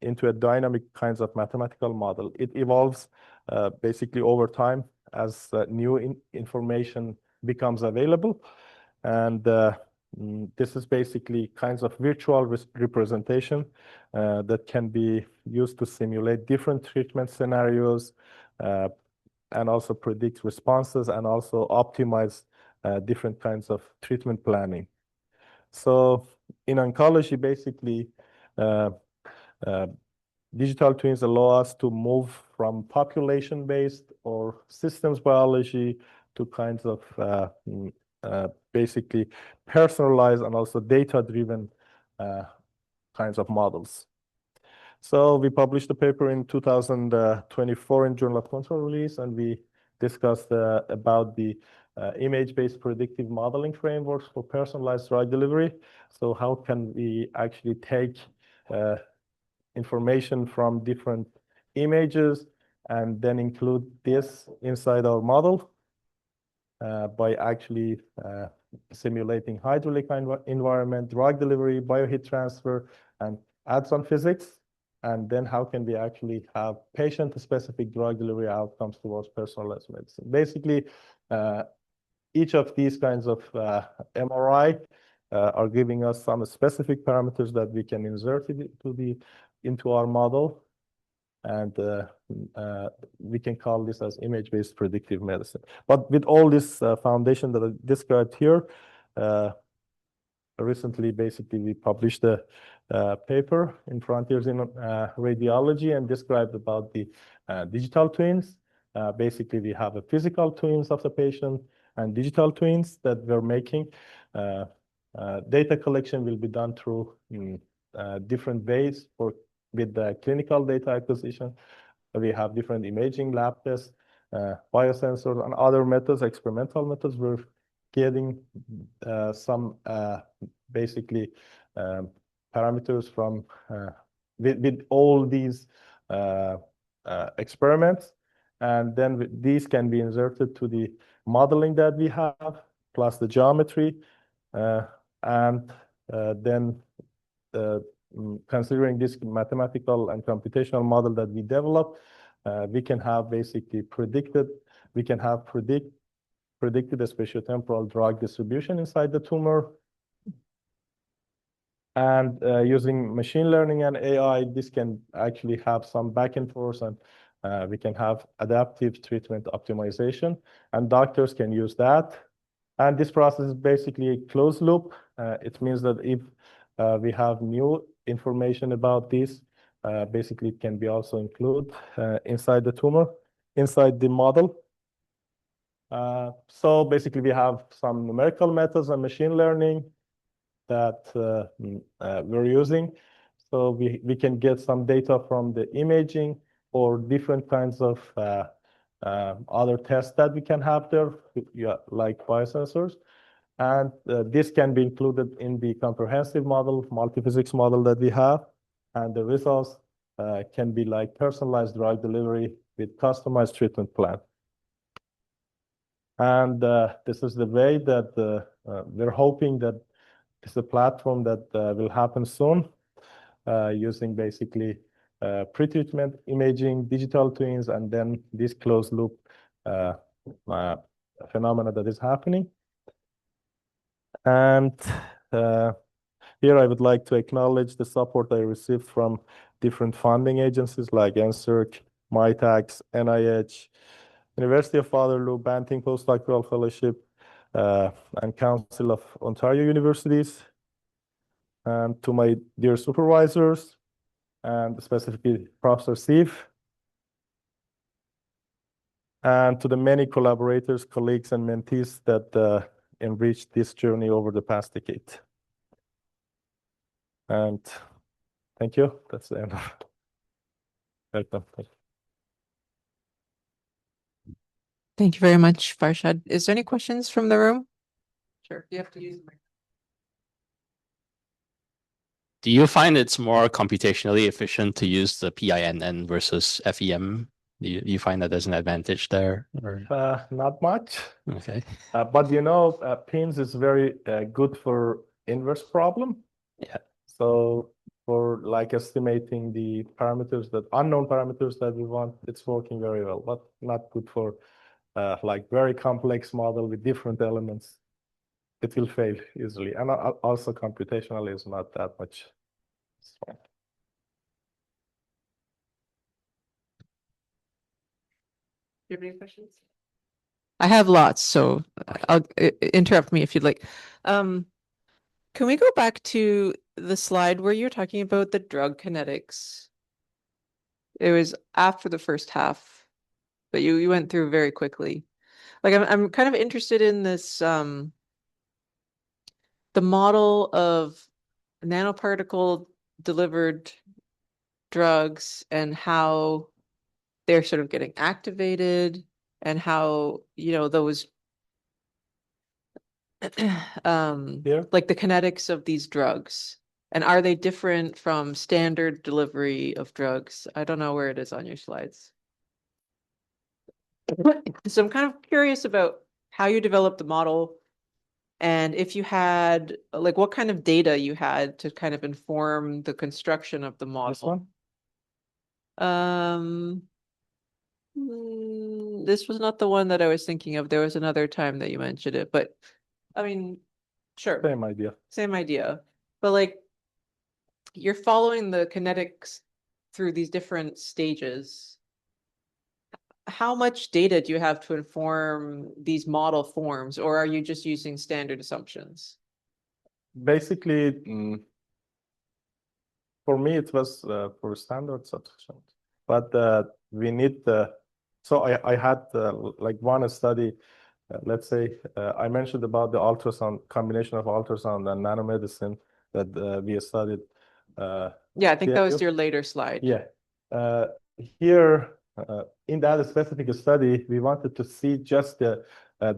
Speaker 2: into a dynamic kinds of mathematical model. It evolves basically over time as new information becomes available. And this is basically kinds of virtual representation that can be used to simulate different treatment scenarios and also predict responses and also optimize different kinds of treatment planning. So in oncology, basically, digital twins allow us to move from population-based or systems biology to kinds of basically personalized and also data-driven kinds of models. So we published a paper in 2024 in Journal of Control Release, and we discussed about the image-based predictive modeling frameworks for personalized drug delivery. So how can we actually take information from different images and then include this inside our model by actually simulating hydraulic environment, drug delivery, bioheat transfer, and adds on physics. And then how can we actually have patient-specific drug delivery outcomes towards personalized medicine? Basically, each of these kinds of MRI are giving us some specific parameters that we can insert into our model. And we can call this as image-based predictive medicine. But with all this foundation that I described here, recently, basically, we published a paper in Frontiers in Radiology and described about the digital twins. Basically, we have a physical twins of the patient and digital twins that we're making. Data collection will be done through different ways with the clinical data acquisition. We have different imaging lab tests, biosensors, and other methods, experimental methods. We're getting some basically parameters from with all these experiments, and then these can be inserted to the modeling that we have, plus the geometry, and then considering this mathematical and computational model that we developed, we can have basically predicted a spatiotemporal drug distribution inside the tumor. And using machine learning and AI, this can actually have some back and forth, and we can have adaptive treatment optimization, and doctors can use that. And this process is basically a closed loop. It means that if we have new information about this, basically it can be also included inside the tumor, inside the model. So basically we have some numerical methods and machine learning that we're using. So we can get some data from the imaging or different kinds of other tests that we can have there, like biosensors. And this can be included in the comprehensive model, multi-physics model that we have. And the results can be like personalized drug delivery with customized treatment plan. And this is the way that we're hoping that it's a platform that will happen soon, using basically pre-treatment imaging, digital twins, and then this closed loop phenomena that is happening. And here I would like to acknowledge the support I received from different funding agencies like NSERC, MITAX, NIH, University of Waterloo, Banting Postdoctoral Fellowship, and Council of Ontario Universities, and to my dear supervisors, and specifically Professor Steve, and to the many collaborators, colleagues, and mentees that enriched this journey over the past decade. And thank you. That's the end of it.
Speaker 1: Thank you very much, Farshad. Is there any questions from the room? Sure, you have to use the mic.
Speaker 3: Do you find it's more computationally efficient to use the PINN versus FEM? Do you find that there's an advantage there? Or?
Speaker 2: Not much.
Speaker 3: Okay.
Speaker 2: But PINS is very good for inverse problem.
Speaker 3: Yeah.
Speaker 2: So for like estimating the parameters, that unknown parameters that we want, it's working very well, but not good for like very complex model with different elements, it will fail easily. And also computational is not that much strong.
Speaker 1: Do you have any questions? I have lots, so I'll interrupt me if you'd like. Can we go back to the slide where you're talking about the drug kinetics? It was after the first half, but you went through very quickly. Like I'm kind of interested in this the model of nanoparticle delivered drugs and how they're sort of getting activated and how, those
Speaker 2: Here?
Speaker 1: like the kinetics of these drugs. And are they different from standard delivery of drugs? I don't know where it is on your slides. So I'm kind of curious about how you developed the model and if you had, like, what kind of data you had to kind of inform the construction of the
Speaker 2: This
Speaker 1: model.
Speaker 2: one?
Speaker 1: This was not the one that I was thinking of. There was another time that you mentioned it, but I mean, sure.
Speaker 2: Same idea.
Speaker 1: Same idea. But like you're following the kinetics through these different stages. How much data do you have to inform these model forms, or are you just using standard assumptions?
Speaker 2: Basically, for me, it was for standard sufficient. But we need so I had like one study, let's say I mentioned about the ultrasound, combination of ultrasound and nanomedicine that we studied.
Speaker 1: Yeah, I think that was
Speaker 2: TMU.
Speaker 1: your later slide.
Speaker 2: Yeah. Here, in that specific study, we wanted to see just the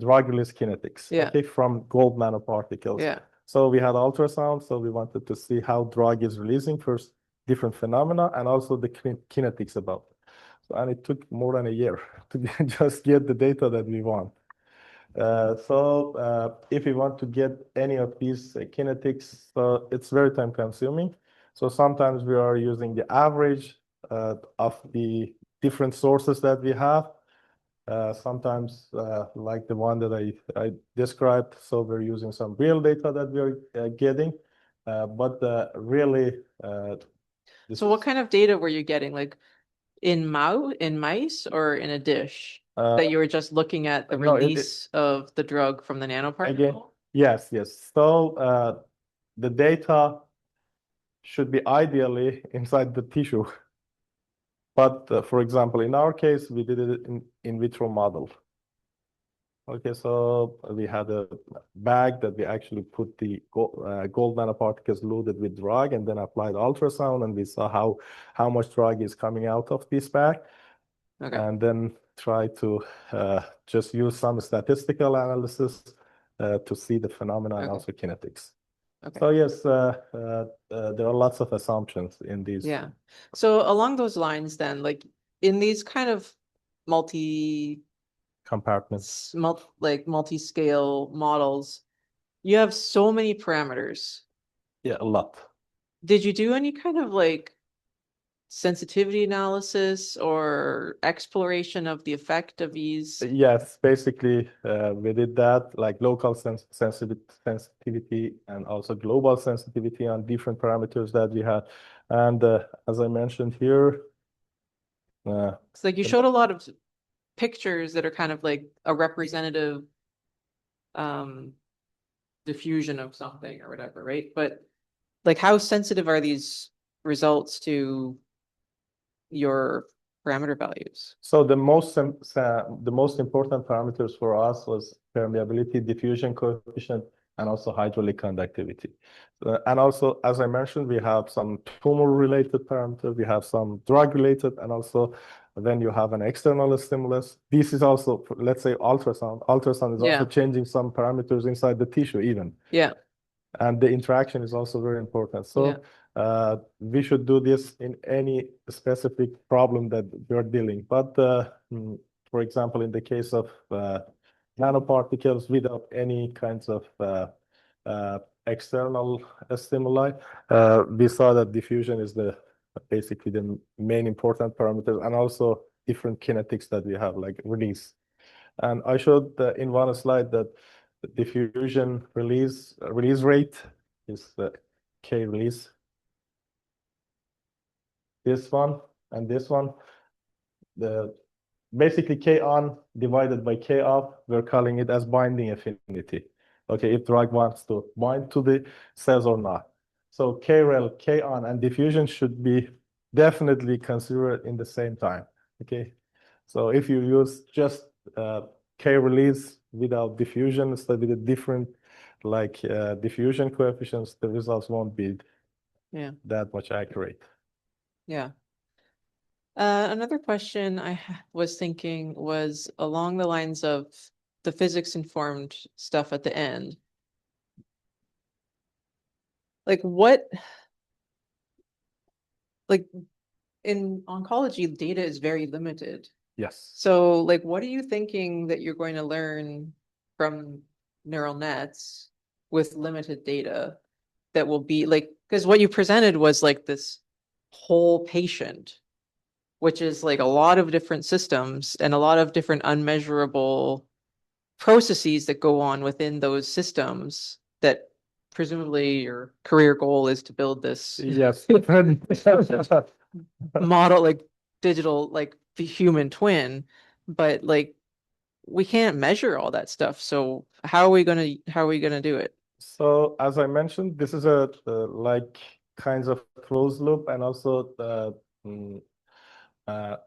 Speaker 2: drug release kinetics,
Speaker 1: Yeah.
Speaker 2: okay, from gold nanoparticles.
Speaker 1: Yeah.
Speaker 2: So we had ultrasound, so we wanted to see how drug is releasing first, different phenomena, and also the kinetics about it. So, and it took more than a year to just get the data that we want. If we want to get any of these kinetics, it's very time consuming. So sometimes we are using the average of the different sources that we have. Sometimes like the one that I described, so we're using some real data that we're getting. Really,
Speaker 1: So what kind of data were you getting? Like in mice or in a dish that you were just looking at the
Speaker 2: no,
Speaker 1: release of the drug from the nanoparticle?
Speaker 2: Again, yes. So the data should be ideally inside the tissue. But for example, in our case, we did it in vitro model. Okay, so we had a bag that we actually put the gold nanoparticles loaded with drug and then applied ultrasound, and we saw how much drug is coming out of this bag.
Speaker 1: Okay.
Speaker 2: And then try to just use some statistical analysis to see the phenomena and also kinetics.
Speaker 1: Okay.
Speaker 2: So yes, there are lots of assumptions in these.
Speaker 1: Yeah. So along those lines, then, like in these kind of
Speaker 2: Compartments.
Speaker 1: multi-scale models, you have so many parameters.
Speaker 2: Yeah, a lot.
Speaker 1: Did you do any kind of like sensitivity analysis or exploration of the effect of these?
Speaker 2: Yes, basically we did that, like local sensitivity and also global sensitivity on different parameters that we had. And as I mentioned here,
Speaker 1: It's like you showed a lot of pictures that are kind of like a representative diffusion of something or whatever, right? But like how sensitive are these results to your parameter values?
Speaker 2: so the most important parameters for us was permeability, diffusion coefficient, and also hydraulic conductivity. And also, as I mentioned, we have some tumor-related parameters, we have some drug-related, and also then you have an external stimulus. This is also, let's say, ultrasound. Ultrasound is also changing some parameters inside the tissue even.
Speaker 1: Yeah.
Speaker 2: And the interaction is also very important. So we should do this in any specific problem that we're dealing. But for example, in the case of nanoparticles without any kinds of external stimuli, we saw that diffusion is basically the main important parameter, and also different kinetics that we have, like release. And I showed in one slide that the diffusion release rate is the K release. This one and this one, the basically K on divided by K off, we're calling it as binding affinity. Okay, if drug wants to bind to the cells or not. So KREL, K on, and diffusion should be definitely considered in the same time. Okay, so if you use just K release without diffusion instead with a different like diffusion coefficients, the results won't be that much accurate.
Speaker 1: Yeah. Another question I was thinking was along the lines of the physics informed stuff at the end. Like in oncology, data is very limited.
Speaker 2: Yes.
Speaker 1: So like, what are you thinking that you're going to learn from neural nets with limited data that will be like, because what you presented was like this whole patient, which is like a lot of different systems and a lot of different unmeasurable processes that go on within those systems that presumably your career goal is to build this
Speaker 2: Yes.
Speaker 1: model, like digital, like the human twin, but like we can't measure all that stuff. So how are we gonna do it?
Speaker 2: So as I mentioned, this is a like kinds of closed loop, and also uh,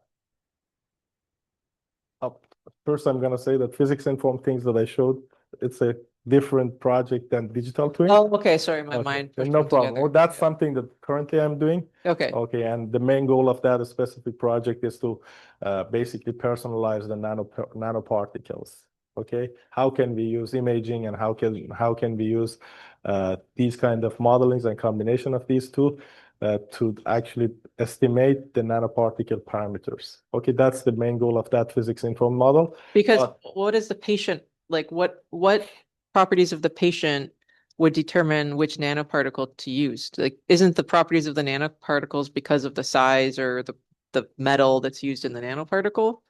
Speaker 2: first I'm gonna say that physics informed things that I showed, it's a different project than digital twin.
Speaker 1: Oh, okay. Sorry, my
Speaker 2: Okay,
Speaker 1: mind
Speaker 2: then
Speaker 1: pushed
Speaker 2: no
Speaker 1: them
Speaker 2: problem.
Speaker 1: together.
Speaker 2: Well, that's
Speaker 1: Yeah.
Speaker 2: something that currently I'm doing.
Speaker 1: Okay.
Speaker 2: Okay, and the main goal of that specific project is to basically personalize the nanoparticles. Okay, how can we use imaging, and how can we use these kind of modelings and combination of these two to actually estimate the nanoparticle parameters. Okay, that's the main goal of that physics informed model.
Speaker 1: Because what is the patient like? What properties of the patient would determine which nanoparticle to use? Like, isn't the properties of the nanoparticles because of the size or the metal that's used in the nanoparticle?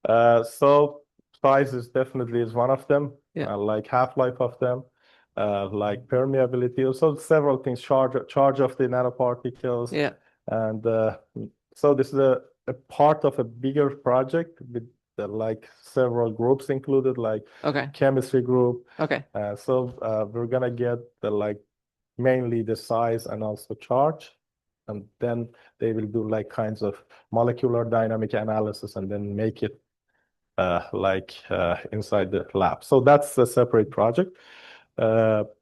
Speaker 2: So size is definitely one of them.
Speaker 1: Yeah.
Speaker 2: Like half-life of them, like permeability. Also several things. Charge of the nanoparticles.
Speaker 1: Yeah.
Speaker 2: And so this is a part of a bigger project with like several groups included, like
Speaker 1: Okay.
Speaker 2: chemistry group.
Speaker 1: Okay.
Speaker 2: So we're gonna get the like mainly the size and also charge, and then they will do like kinds of molecular dynamic analysis and then make it inside the lab. So that's a separate project. But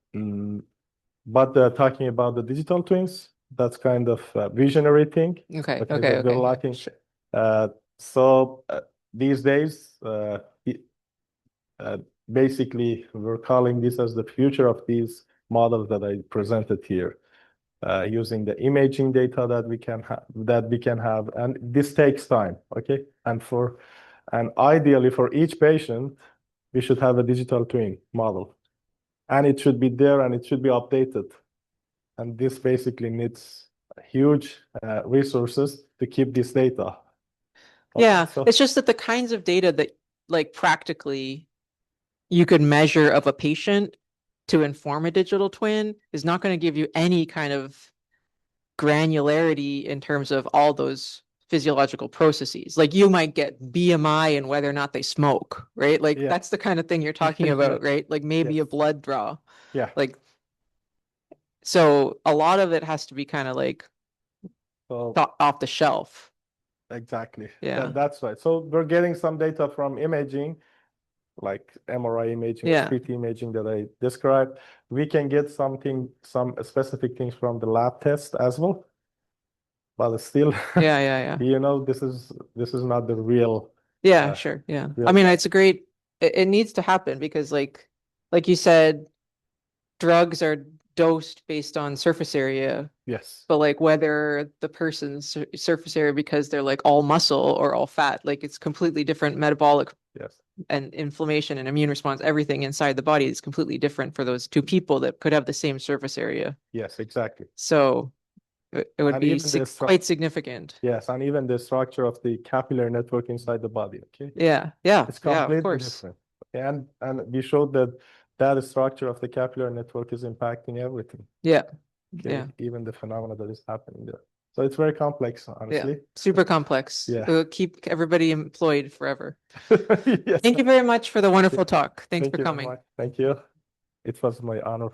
Speaker 2: talking about the digital twins, that's kind of a visionary thing.
Speaker 1: Okay.
Speaker 2: Okay,
Speaker 1: Okay.
Speaker 2: that we're
Speaker 1: Okay.
Speaker 2: lacking.
Speaker 1: Sure.
Speaker 2: So these days, basically, we're calling this as the future of these models that I presented here, using the imaging data that we can have, and this takes time. Okay, and ideally for each patient, we should have a digital twin model, and it should be there and it should be updated. And this basically needs huge resources to keep this data. Okay,
Speaker 1: Yeah.
Speaker 2: so
Speaker 1: It's just that the kinds of data that like practically you could measure of a patient to inform a digital twin is not going to give you any kind of granularity in terms of all those physiological processes. Like you might get BMI and whether or not they smoke, right? Like
Speaker 2: yeah.
Speaker 1: that's the kind of thing you're talking about, right? Like maybe a
Speaker 2: Yes.
Speaker 1: blood draw.
Speaker 2: Yeah.
Speaker 1: Like, so a lot of it has to be kind of like
Speaker 2: So
Speaker 1: off the shelf.
Speaker 2: exactly.
Speaker 1: Yeah.
Speaker 2: That's right. So we're getting some data from imaging, like MRI imaging,
Speaker 1: Yeah.
Speaker 2: 3D imaging that I described. We can get some specific things from the lab test as well. But still,
Speaker 1: Yeah.
Speaker 2: this is not the real.
Speaker 1: Yeah, sure. Yeah. I mean, it's a great, it needs to happen because like you said, drugs are dosed based on surface area.
Speaker 2: Yes.
Speaker 1: But like whether the person's surface area because they're like all muscle or all fat, like it's completely different metabolic and inflammation and immune response, everything inside the body is completely different for those two people that could have the same surface area.
Speaker 2: Yes, exactly.
Speaker 1: So it would
Speaker 2: And
Speaker 1: be
Speaker 2: even the
Speaker 1: quite significant.
Speaker 2: Yes, and even the structure of the capillary network inside the body, okay?
Speaker 1: Yeah,
Speaker 2: It's
Speaker 1: of
Speaker 2: completely
Speaker 1: course.
Speaker 2: different. And we showed that that structure of the capillary network is impacting everything.
Speaker 1: Yeah,
Speaker 2: Okay,
Speaker 1: yeah.
Speaker 2: even the phenomena that is happening there. So it's very complex, honestly.
Speaker 1: Super complex.
Speaker 2: Yeah.
Speaker 1: It'll keep everybody employed forever.
Speaker 2: Yes.
Speaker 1: Thank you very much for the wonderful talk. Thanks
Speaker 2: Thank
Speaker 1: for
Speaker 2: you very
Speaker 1: coming.
Speaker 2: much. Thank you. It was my honor.